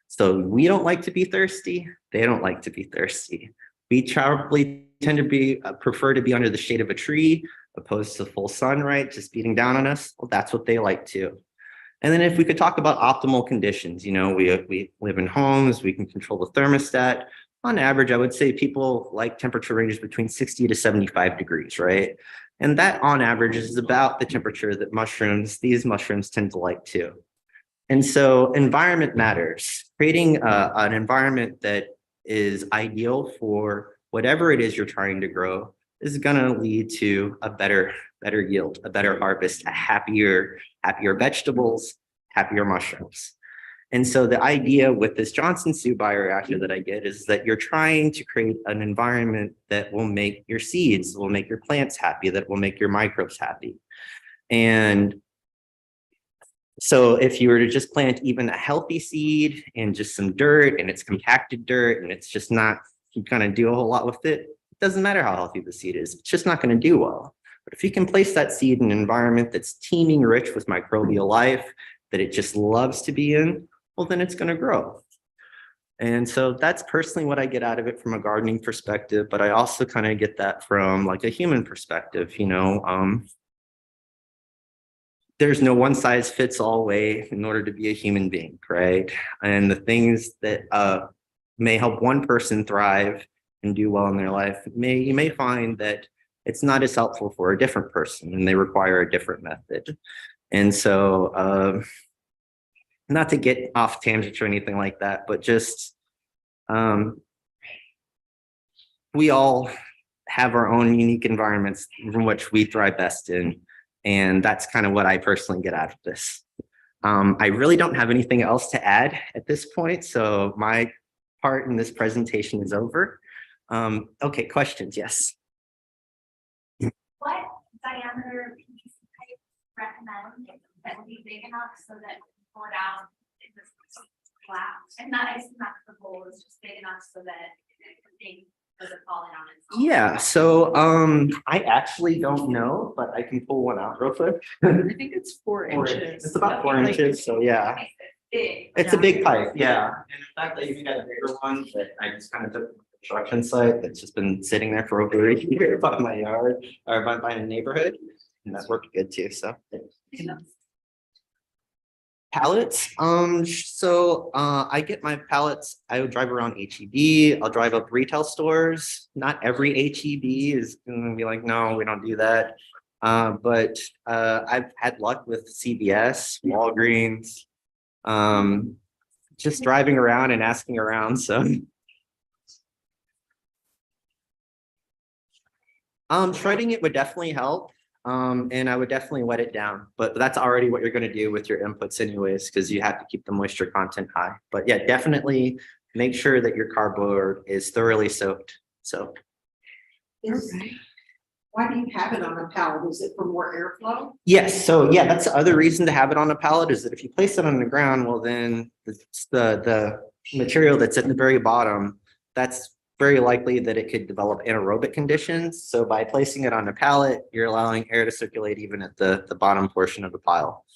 So we don't like to be thirsty. They don't like to be thirsty. We probably tend to prefer to be under the shade of a tree opposed to full sun, right? Just beating down on us. Well, that's what they like too. And then if we could talk about optimal conditions, we live in homes, we can control the thermostat. On average, I would say people like temperature ranges between 60 to 75 degrees, right? And that on average is about the temperature that these mushrooms tend to like too. And so environment matters. Creating an environment that is ideal for whatever it is you're trying to grow is going to lead to a better yield, a better harvest, a happier vegetables, happier mushrooms. And so the idea with this Johnson-Su bioreactor that I get is that you're trying to create an environment that will make your seeds, will make your plants happy, that will make your microbes happy. And so if you were to just plant even a healthy seed in just some dirt, and it's compacted dirt, and it's just not going to do a whole lot with it, it doesn't matter how healthy the seed is, it's just not going to do well. But if you can place that seed in an environment that's teeming rich with microbial life, that it just loves to be in, well, then it's going to grow. And so that's personally what I get out of it from a gardening perspective, but I also kind of get that from like a human perspective, you know. There's no one size fits all way in order to be a human being, right? And the things that may help one person thrive and do well in their life, you may find that it's not as helpful for a different person and they require a different method. And so, not to get off tangents or anything like that, but just we all have our own unique environments from which we thrive best in. And that's kind of what I personally get out of this. I really don't have anything else to add at this point. So my part in this presentation is over. Okay, questions, yes. What diameter PVC pipe recommend that would be big enough so that pour down in this flat and not the bowl is just big enough so that the thing doesn't fall in on itself? Yeah, so I actually don't know, but I can pull one out real quick. I think it's 4 inches. It's about 4 inches, so yeah. Big. It's a big pipe, yeah. And in fact, I even got a bigger one that I just kind of took from the construction site that's just been sitting there for over a year by my yard or by my neighborhood. And that worked good too, so. Pallets, I get my pallets, I would drive around HEB, I'll drive up retail stores. Not every HEB is gonna be like, no, we don't do that. But I've had luck with CVS, Walgreens, just driving around and asking around, so. Shredding it would definitely help. And I would definitely wet it down, but that's already what you're going to do with your inputs anyways, because you have to keep the moisture content high. But yeah, definitely make sure that your cardboard is thoroughly soaked. So. Why do you have it on a pallet? Is it for more airflow? Yes. So yeah, that's the other reason to have it on a pallet is that if you place it on the ground, well, then the material that's at the very bottom, that's very likely that it could develop anaerobic conditions. So by placing it on a pallet, you're allowing air to circulate even at the bottom portion of the pile.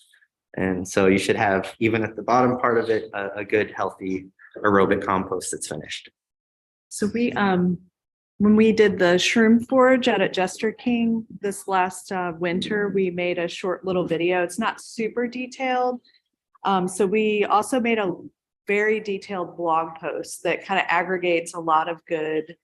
And so you should have, even at the bottom part of it, a good, healthy aerobic compost that's finished. So we, when we did the shroom forage out at Jester King this last winter, we made a short little video. It's not super detailed. So we also made a very detailed blog post that kind of aggregates a lot of good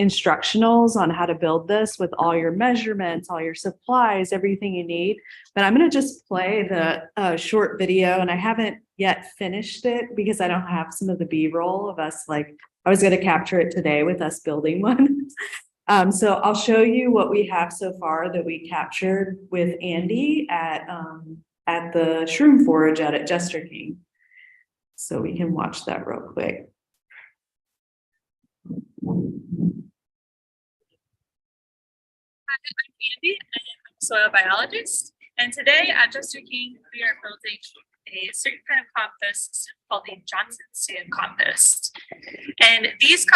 instructionals on how to build this with all your measurements, all your supplies, everything you need. But I'm going to just play the short video, and I haven't yet finished it because I don't have some of the B-roll of us. Like, I was going to capture it today with us building one. So I'll show you what we have so far that we captured with Andy at the shroom forage out at Jester King. So we can watch that real quick. Hi, I'm Andy, and I'm a soil biologist. And today at Jester King, we are building a certain kind of compost called the Johnson-Su compost. And these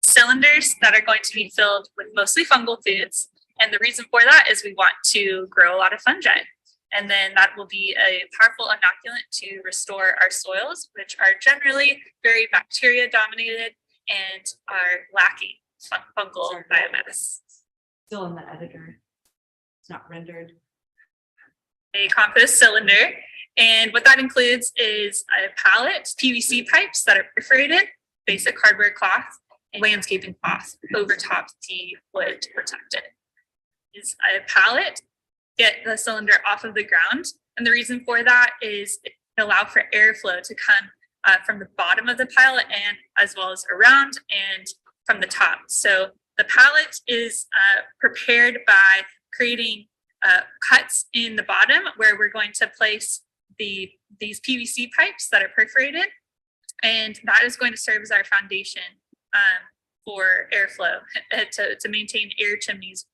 cylinders that are going to be filled with mostly fungal foods. And the reason for that is we want to grow a lot of fungi. And then that will be a powerful inoculant to restore our soils, which are generally very bacteria dominated and are lacking fungal biomass. Still in the editor. It's not rendered. A compost cylinder. And what that includes is a pallet, PVC pipes that are perforated, basic hardware cloth, and landscaping cloth over top the wood to protect it. Is a pallet. Get the cylinder off of the ground. And the reason for that is it can allow for airflow to come from the bottom of the pallet and as well as around and from the top. So the pallet is prepared by creating cuts in the bottom where we're going to place these PVC pipes that are perforated, and that is going to serve as our foundation for airflow to maintain air chimneys.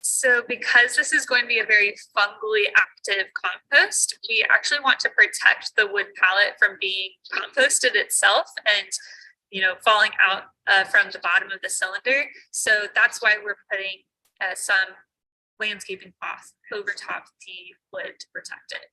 So because this is going to be a very fungally active compost, we actually want to protect the wood pallet from being composted itself and, falling out from the bottom of the cylinder. So that's why we're putting some landscaping cloth over top the wood to protect it.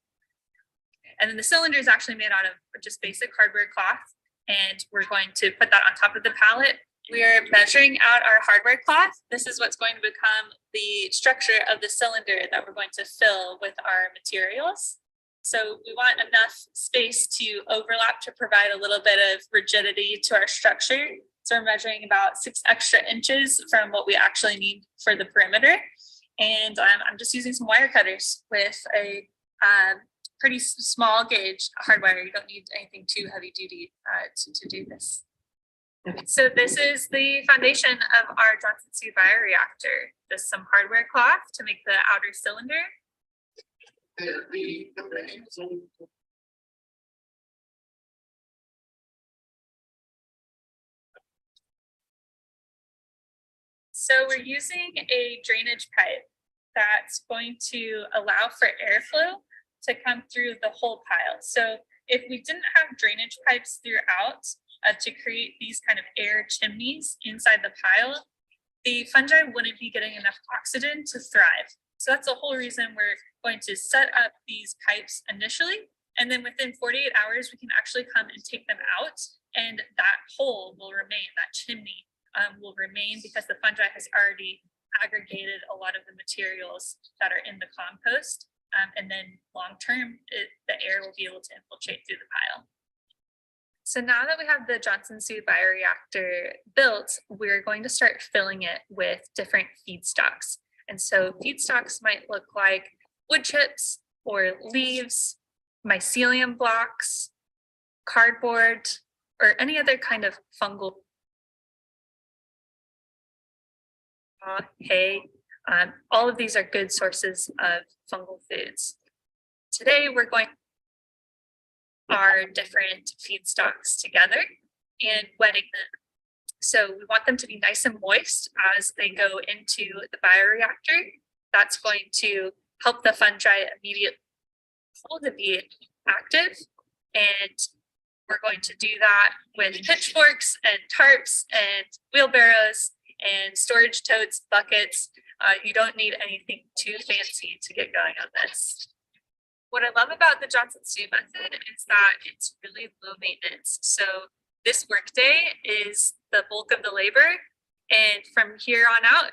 And then the cylinder is actually made out of just basic hardware cloth, and we're going to put that on top of the pallet. We are measuring out our hardware cloth. This is what's going to become the structure of the cylinder that we're going to fill with our materials. So we want enough space to overlap to provide a little bit of rigidity to our structure. So we're measuring about 6 extra inches from what we actually need for the perimeter. And I'm just using some wire cutters with a pretty small gauge hardwire. You don't need anything too heavy duty to do this. So this is the foundation of our Johnson-Su Bioreactor. Just some hardware cloth to make the outer cylinder. So we're using a drainage pipe that's going to allow for airflow to come through the whole pile. So if we didn't have drainage pipes throughout, to create these kind of air chimneys inside the pile, the fungi wouldn't be getting enough oxygen to thrive. So that's the whole reason we're going to set up these pipes initially, and then within 48 hours, we can actually come and take them out, and that hole will remain, that chimney will remain, because the fungi has already aggregated a lot of the materials that are in the compost, and then long-term, the air will be able to infiltrate through the pile. So now that we have the Johnson-Su Bioreactor built, we're going to start filling it with different feedstocks. And so feedstocks might look like wood chips or leaves, mycelium blocks, cardboard, or any other kind of fungal hay. All of these are good sources of fungal foods. Today, we're going our different feedstocks together and wetting them. So we want them to be nice and moist as they go into the bioreactor. That's going to help the fungi immediately to be active. And we're going to do that with pitchforks and tarps and wheelbarrows and storage totes, buckets. You don't need anything too fancy to get going on this. What I love about the Johnson-Su method is that it's really low maintenance. So this workday is the bulk of the labor, and from here on out,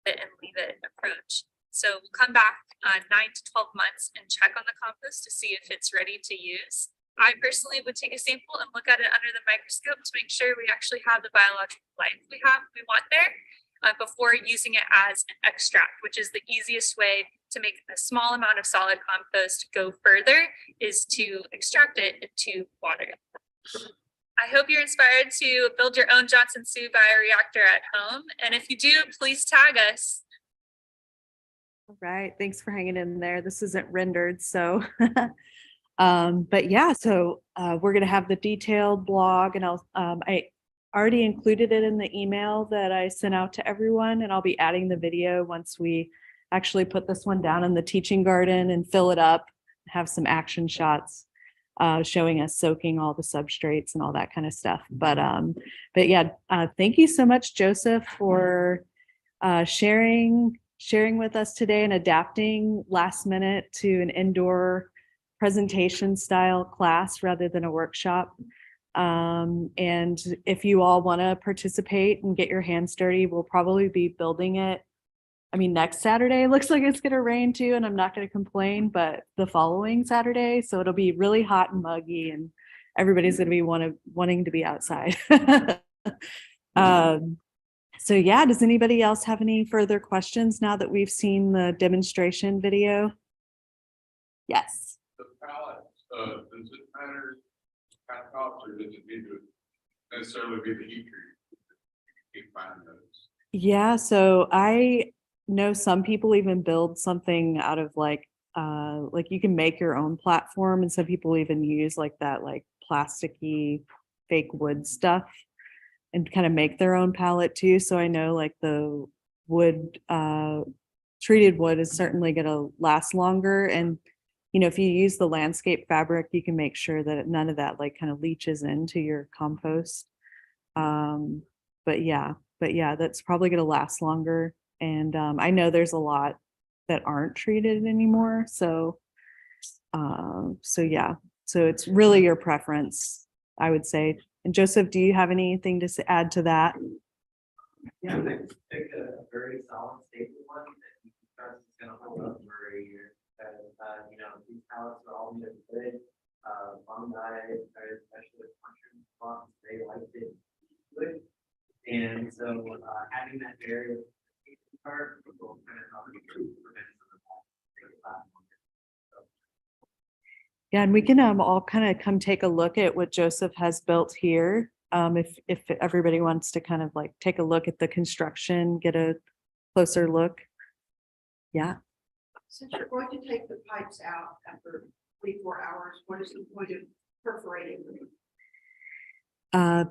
and leave it approach. So we'll come back 9 to 12 months and check on the compost to see if it's ready to use. I personally would take a sample and look at it under the microscope to make sure we actually have the biological life we want there. Before using it as an extract, which is the easiest way to make a small amount of solid compost go further, is to extract it into water. I hope you're inspired to build your own Johnson-Su Bioreactor at home. And if you do, please tag us. All right. Thanks for hanging in there. This isn't rendered, so. But yeah, so we're going to have the detailed blog, and I already included it in the email that I sent out to everyone, and I'll be adding the video once we actually put this one down in the teaching garden and fill it up, have some action shots showing us soaking all the substrates and all that kind of stuff. But yeah, thank you so much, Joseph, for sharing with us today and adapting last minute to an indoor presentation style class rather than a workshop. And if you all want to participate and get your hands dirty, we'll probably be building it. I mean, next Saturday looks like it's going to rain too, and I'm not going to complain, but the following Saturday, so it'll be really hot and muggy, and everybody's going to be wanting to be outside. So yeah, does anybody else have any further questions now that we've seen the demonstration video? Yes. The palette, does it matter how tops, or does it need to necessarily be the heat treat? Yeah, so I know some people even build something out of like you can make your own platform, and some people even use like that like plasticky fake wood stuff and kind of make their own palette too. So I know like the wood treated wood is certainly going to last longer. And if you use the landscape fabric, you can make sure that none of that like kind of leaches into your compost. But yeah, that's probably going to last longer. And I know there's a lot that aren't treated anymore. So yeah, so it's really your preference, I would say. And Joseph, do you have anything to add to that? Yeah, pick a very solid stable one that you can trust is gonna hold up for a year. These pallets are all made of wood, fungi, especially mushroom spots, they like it good. And so, having that barrier part will kind of help you prevent some of that. Yeah, and we can all kind of come take a look at what Joseph has built here. If everybody wants to kind of like take a look at the construction, get a closer look. Yeah. Since you're going to take the pipes out after 24 hours, what is the point of perforating them?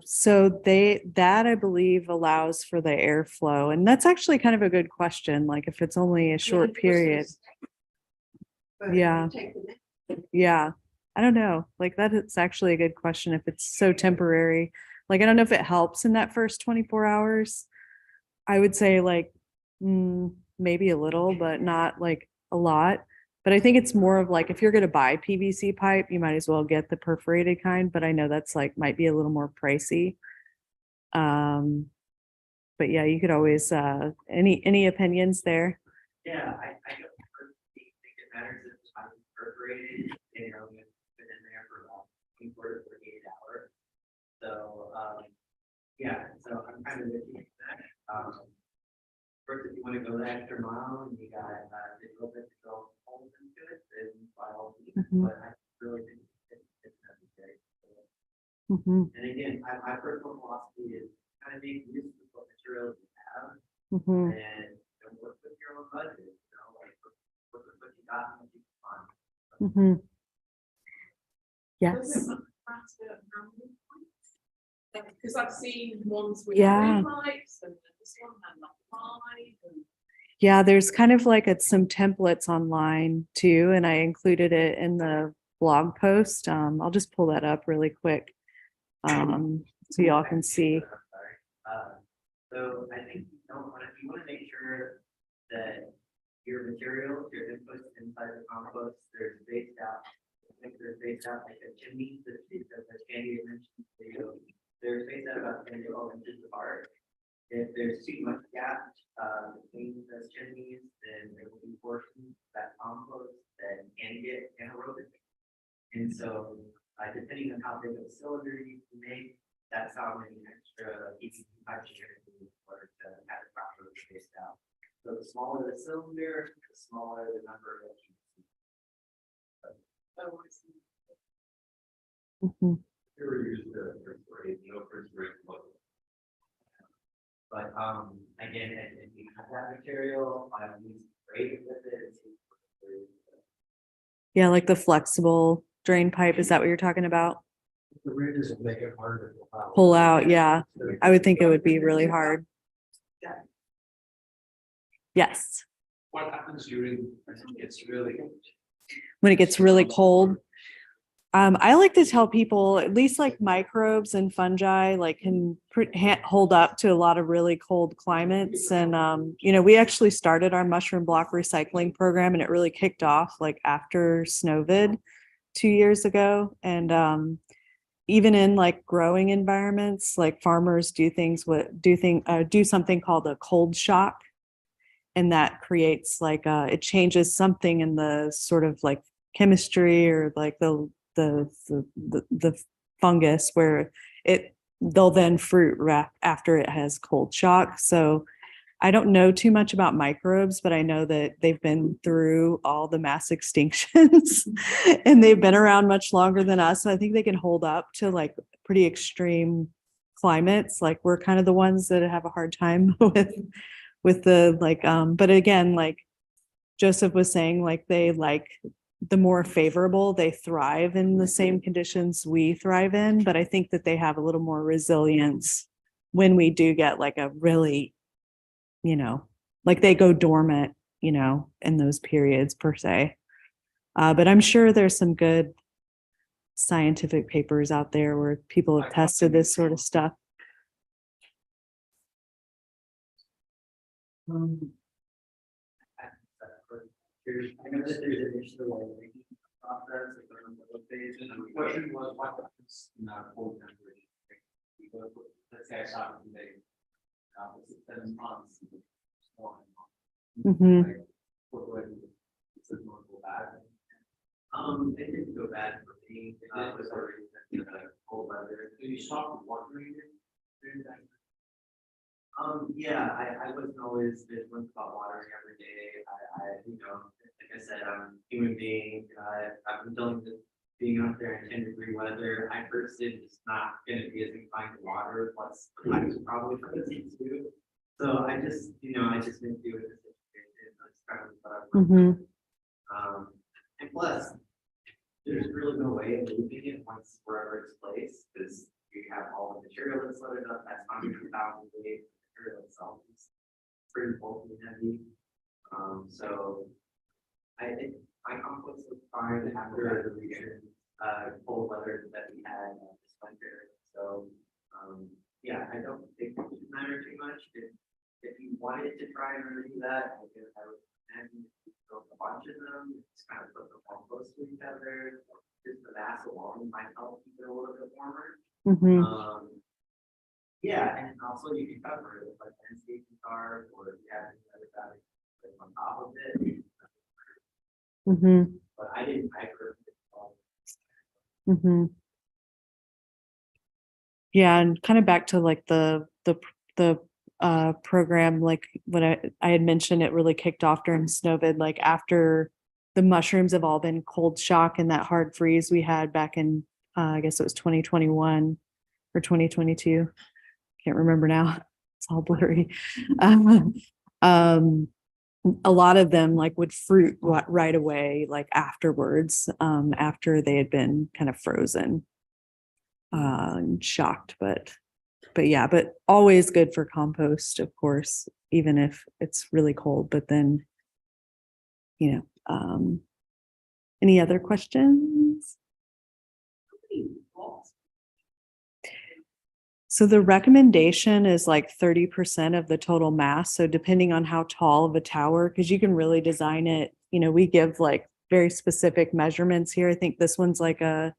So that I believe allows for the airflow, and that's actually kind of a good question. Like if it's only a short period. But Yeah. you take them in. Yeah, I don't know. Like that it's actually a good question if it's so temporary. Like I don't know if it helps in that first 24 hours. I would say like maybe a little, but not like a lot. But I think it's more of like if you're going to buy PVC pipe, you might as well get the perforated kind. But I know that's like might be a little more pricey. But yeah, you could always any opinions there? Yeah, I don't personally think it matters if it's perforated, it's been in there for about 24 to 48 hours. So, yeah, so I'm kind of looking at that. First, if you want to go the extra mile and you got a little bit to go hold into it, then by all means, but I really think it's necessary. Mm-hmm. And again, my personal philosophy is kind of make use of what materials you have Mm-hmm. and work with your own budget, like work with what you got and what you can find. Mm-hmm. Yes. Because I've seen ones with Yeah. 3 pipes and this one had like 5. And Yeah, there's kind of like some templates online too, and I included it in the blog post. I'll just pull that up really quick so y'all can see. So I think you want to make sure that your materials, your inputs inside the compost, they're spaced out. I think they're spaced out like a chimney, that Candy mentioned. They're spaced out about 10 to 12 inches apart. If there's too much gap between those chimneys, then there will be portions of that compost that can get anaerobic. And so, depending on how big of a cylinder you can make, that's how many extra PVC pipes you're going to need in order to have it properly spaced out. So the smaller the cylinder, the smaller the number of PVC. Mm-hmm. But again, if you have that material, I use great with it. Yeah, like the flexible drain pipe. Is that what you're talking about? The ridges will make it hard to pull out. Pull out, yeah. I would think it would be really hard. Yes. What happens during When it gets really cold. I like to tell people at least like microbes and fungi like can hold up to a lot of really cold climates. And, we actually started our mushroom block recycling program and it really kicked off like after Snowvid 2 years ago. And even in like growing environments, like farmers do something called a cold shock. And that creates like it changes something in the sort of like chemistry or like the fungus where they'll then fruit after it has cold shock. So I don't know too much about microbes, but I know that they've been through all the mass extinctions and they've been around much longer than us. So I think they can hold up to like pretty extreme climates. Like we're kind of the ones that have a hard time with the like, but again, like Joseph was saying, like they like the more favorable, they thrive in the same conditions we thrive in. But I think that they have a little more resilience when we do get like a really, like they go dormant, in those periods per se. But I'm sure there's some good scientific papers out there where people have tested this sort of stuff. I know that there's initially a ranking process. The question was, what happens in our cold temperature? Because let's say I shot today, 7 months. Mhm. It's a normal bad. It didn't go bad for me. It was already in the cold weather. Do you stop watering it during that? Yeah, I wasn't always vigilant about watering every day. Like I said, I'm a human being. I've been dealing with being out there in 10-degree weather. I personally just not gonna be as inclined to water. Plus, I was probably frozen too. So I just didn't do it. That's kind of what I've learned. Mhm. And plus, there's really no way of moving it once wherever it's placed, because you have all the material that's loaded up. That's hundreds of thousands of weight. Material itself is pretty bulky and heavy. So I think my compost was fine after the recent cold weather that we had this winter. So yeah, I don't think it should matter too much. If you wanted to try and remedy that, I would recommend you build a bunch of them, just kind of put them all close to each other. Just the mass alone might help keep it a little bit warmer. Mhm. Yeah, and also you can cover it with like landscaping tarp, or if you have any other fabric on top of it. Mhm. But I didn't, I heard it all. Mhm. Yeah, and kind of back to like the program, like what I had mentioned, it really kicked off during Snowvid, like after the mushrooms have all been cold shock and that hard freeze we had back in I guess it was 2021 or 2022. Can't remember now. It's all blurry. A lot of them like would fruit right away, like afterwards, after they had been kind of frozen and shocked, but yeah, but always good for compost, of course, even if it's really cold. But then, any other questions? So the recommendation is like 30% of the total mass. So depending on how tall of a tower, because you can really design it, we give like very specific measurements here. I think this one's like a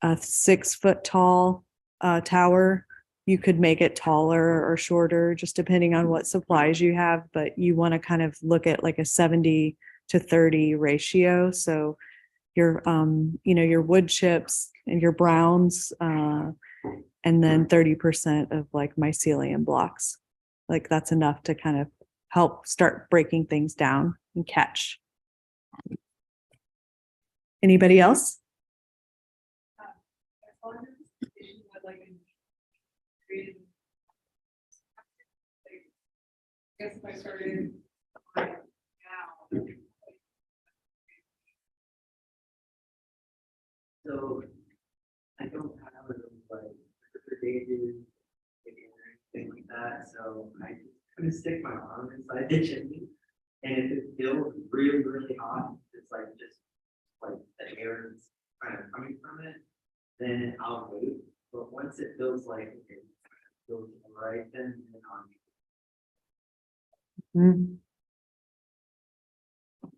6-foot tall tower. You could make it taller or shorter, just depending on what supplies you have, but you want to kind of look at like a 70-30 ratio. So your, your wood chips and your browns, and then 30% of like mycelium blocks. Like that's enough to kind of help start breaking things down and catch. Anybody else? Guess if I started now. So I don't have like dated anything like that. So I just kind of stick my arm inside the chimney, and if it feels really, really hot, it's like just like the air is kind of coming from it, then I'll wait. But once it feels like it feels right, then I'll.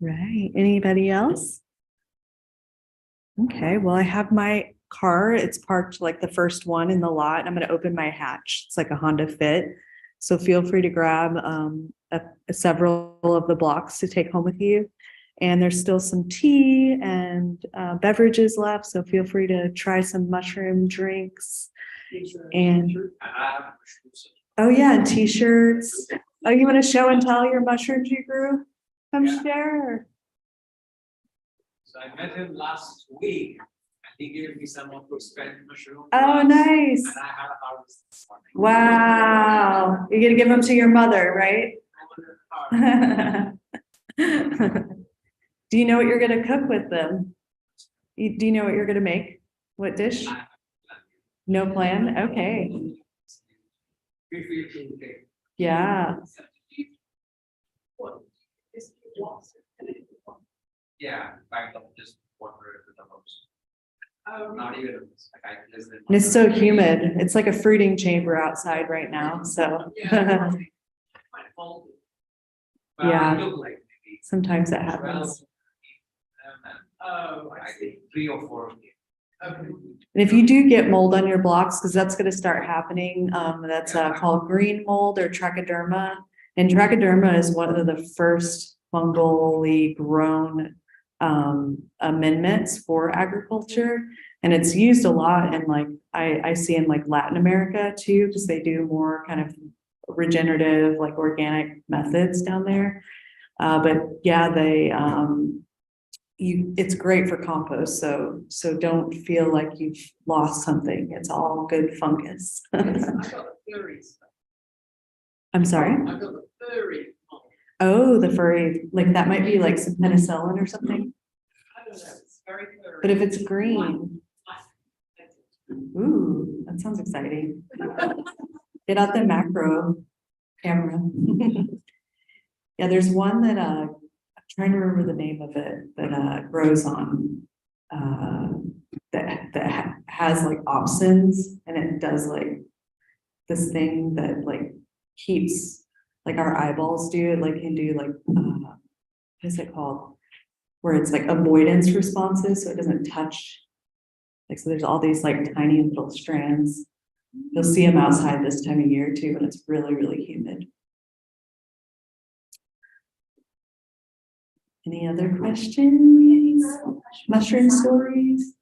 Right. Anybody else? Okay, well, I have my car. It's parked like the first one in the lot. I'm going to open my hatch. It's like a Honda Fit. So feel free to grab several of the blocks to take home with you. And there's still some tea and beverages left. So feel free to try some mushroom drinks. And oh yeah, and t-shirts. Oh, you want to show and tell your mushrooms you grew? Come share. So I met him last week, and He gave me some of those Spanish mushrooms. Oh, nice. And I had a harvest this morning. Wow. You're gonna give them to your mother, right? Do you know what you're gonna cook with them? Do you know what you're gonna make? What dish? No plan? Okay. Yeah. Yeah, back up just water with the house. Not even, like I just. And it's so humid. It's like a fruiting chamber outside right now, so. Yeah. Yeah. Sometimes that happens. Oh, I think 3 or 4. And if you do get mold on your blocks, because that's gonna start happening, that's called green mold or trichoderma. And trichoderma is one of the first fungally grown amendments for agriculture. And it's used a lot in like, I see in like Latin America too, because they do more kind of regenerative, like organic methods down there. But yeah, it's great for compost. So don't feel like you've lost something. It's all good fungus. I'm sorry. Oh, the furry, like that might be like some penicillin or something. But if it's green, ooh, that sounds exciting. Get out the macro camera. Yeah, there's one that I'm trying to remember the name of it, that grows on that has like opsins, and it does like this thing that like keeps, like our eyeballs do, it like can do like what is it called? Where it's like avoidance responses, so it doesn't touch. Like, so there's all these like tiny little strands. You'll see them outside this time of year too, when it's really, really humid. Any other questions? Mushroom stories?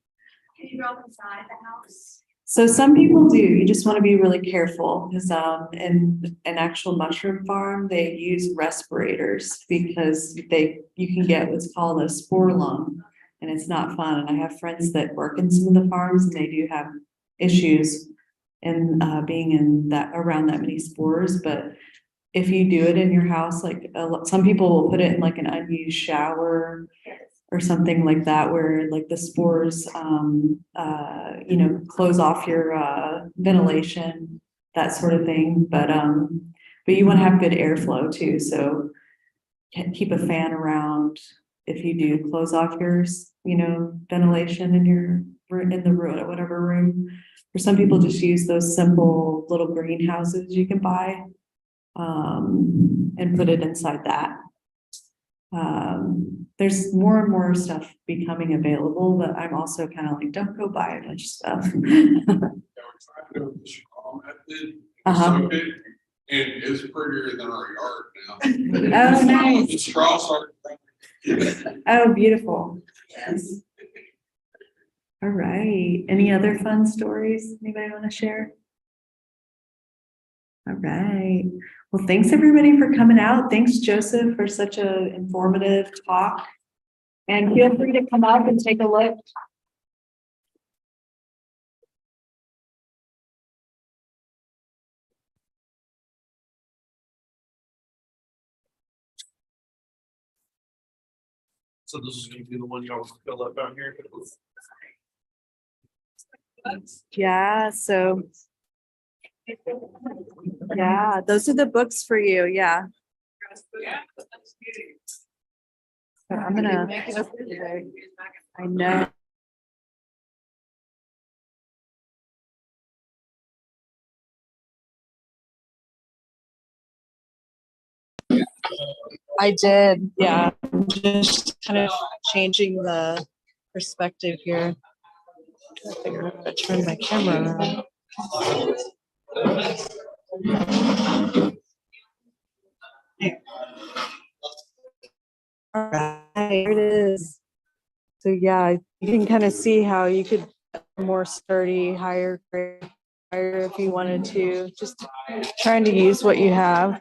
Can you go inside the house? So some people do, you just want to be really careful because in an actual mushroom farm, they use respirators because you can get what's called a spore lung, and it's not fun. And I have friends that work in some of the farms and they do have issues in being in that around that many spores. But if you do it in your house, like some people will put it in like an unused shower or something like that, where like the spores, close off your ventilation, that sort of thing. But you want to have good airflow too. So keep a fan around if you do close off your, ventilation in the room, whatever room. For some people, just use those simple little greenhouses you can buy, and put it inside that. There's more and more stuff becoming available, but I'm also kind of like, don't go buy a bunch of stuff. Uh-huh. And it's prettier than our yard now. Oh, nice. The straws are. Oh, beautiful. Yes. All right. Any other fun stories anybody want to share? All right. Well, thanks everybody for coming out. Thanks, Joseph, for such an informative talk. And feel free to come up and take a look. So this is gonna be the one y'all fill up out here. Yeah, so yeah, those are the books for you. Yeah. So I'm gonna, I know. I did, yeah. I'm just kind of changing the perspective here. I figure out how to turn my camera around. All right, here it is. So yeah, you can kind of see how you could more sturdy, higher grade, higher if you wanted to. Just trying to use what you have.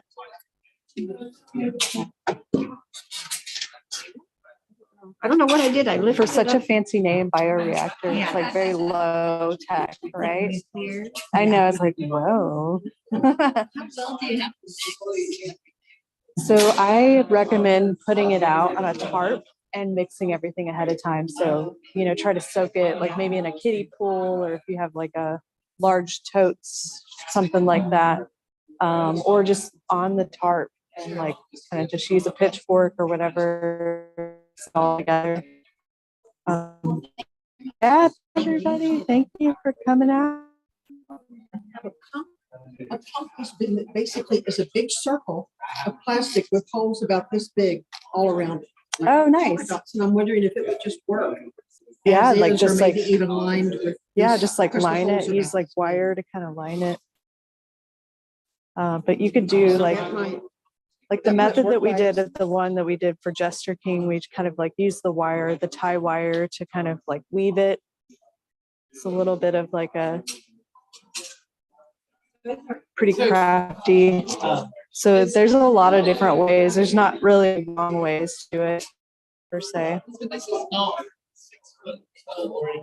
I don't know what I did. I lifted For it such a up. fancy name, bioreactor, it's like very low tech, right? I know, it's like, whoa. So I recommend putting it out on a tarp and mixing everything ahead of time. So, try to soak it like maybe in a kiddie pool, or if you have like a large totes, something like that. Or just on the tarp and like kind of just use a pitchfork or whatever. It's all together. Yeah, everybody, thank you for coming out. A compost bin that basically is a big circle of plastic with holes about this big all around it. like Oh, nice. dots, And I'm wondering if it would just work. Yeah, as like is, or just like, maybe even lined with. yeah, this just like crystal line it, holes use about like this. wire to kind of line it. But you could do So like, that might- the that might method that work we right. did at the one that we did for Jester King, we kind of like use the wire, the tie wire to kind of like weave it. It's a little bit of like a pretty crafty. So there's a lot of different ways. There's not really wrong ways to do it per se.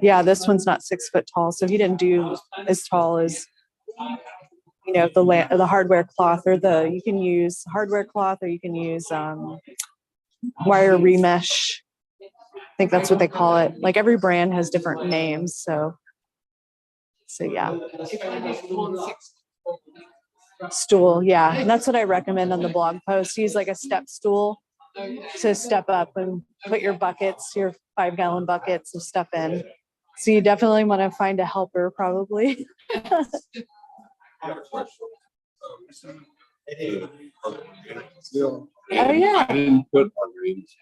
Yeah, this one's not 6 foot tall, so he didn't do as tall as the hardware cloth, or you can use hardware cloth, or you can use wire remesh. I think that's what they call it. Like every brand has different names, so yeah. Stool, yeah, and that's what I recommend on the blog post. Use like a step stool to step up and put your 5-gallon buckets of stuff in. So you definitely want to find a helper, probably. Oh yeah. I didn't put our names.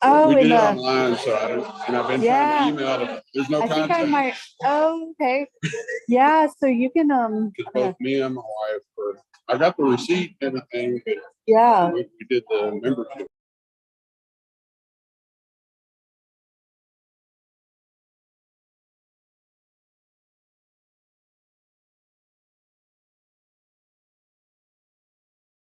Oh, We did in it the, online, so I don't, and I've been Yeah. trying to email them. There's no I think I contact. might. Oh, okay. Yeah, so you can Because both me and my wife I got the receipt and everything. yeah. We did the membership.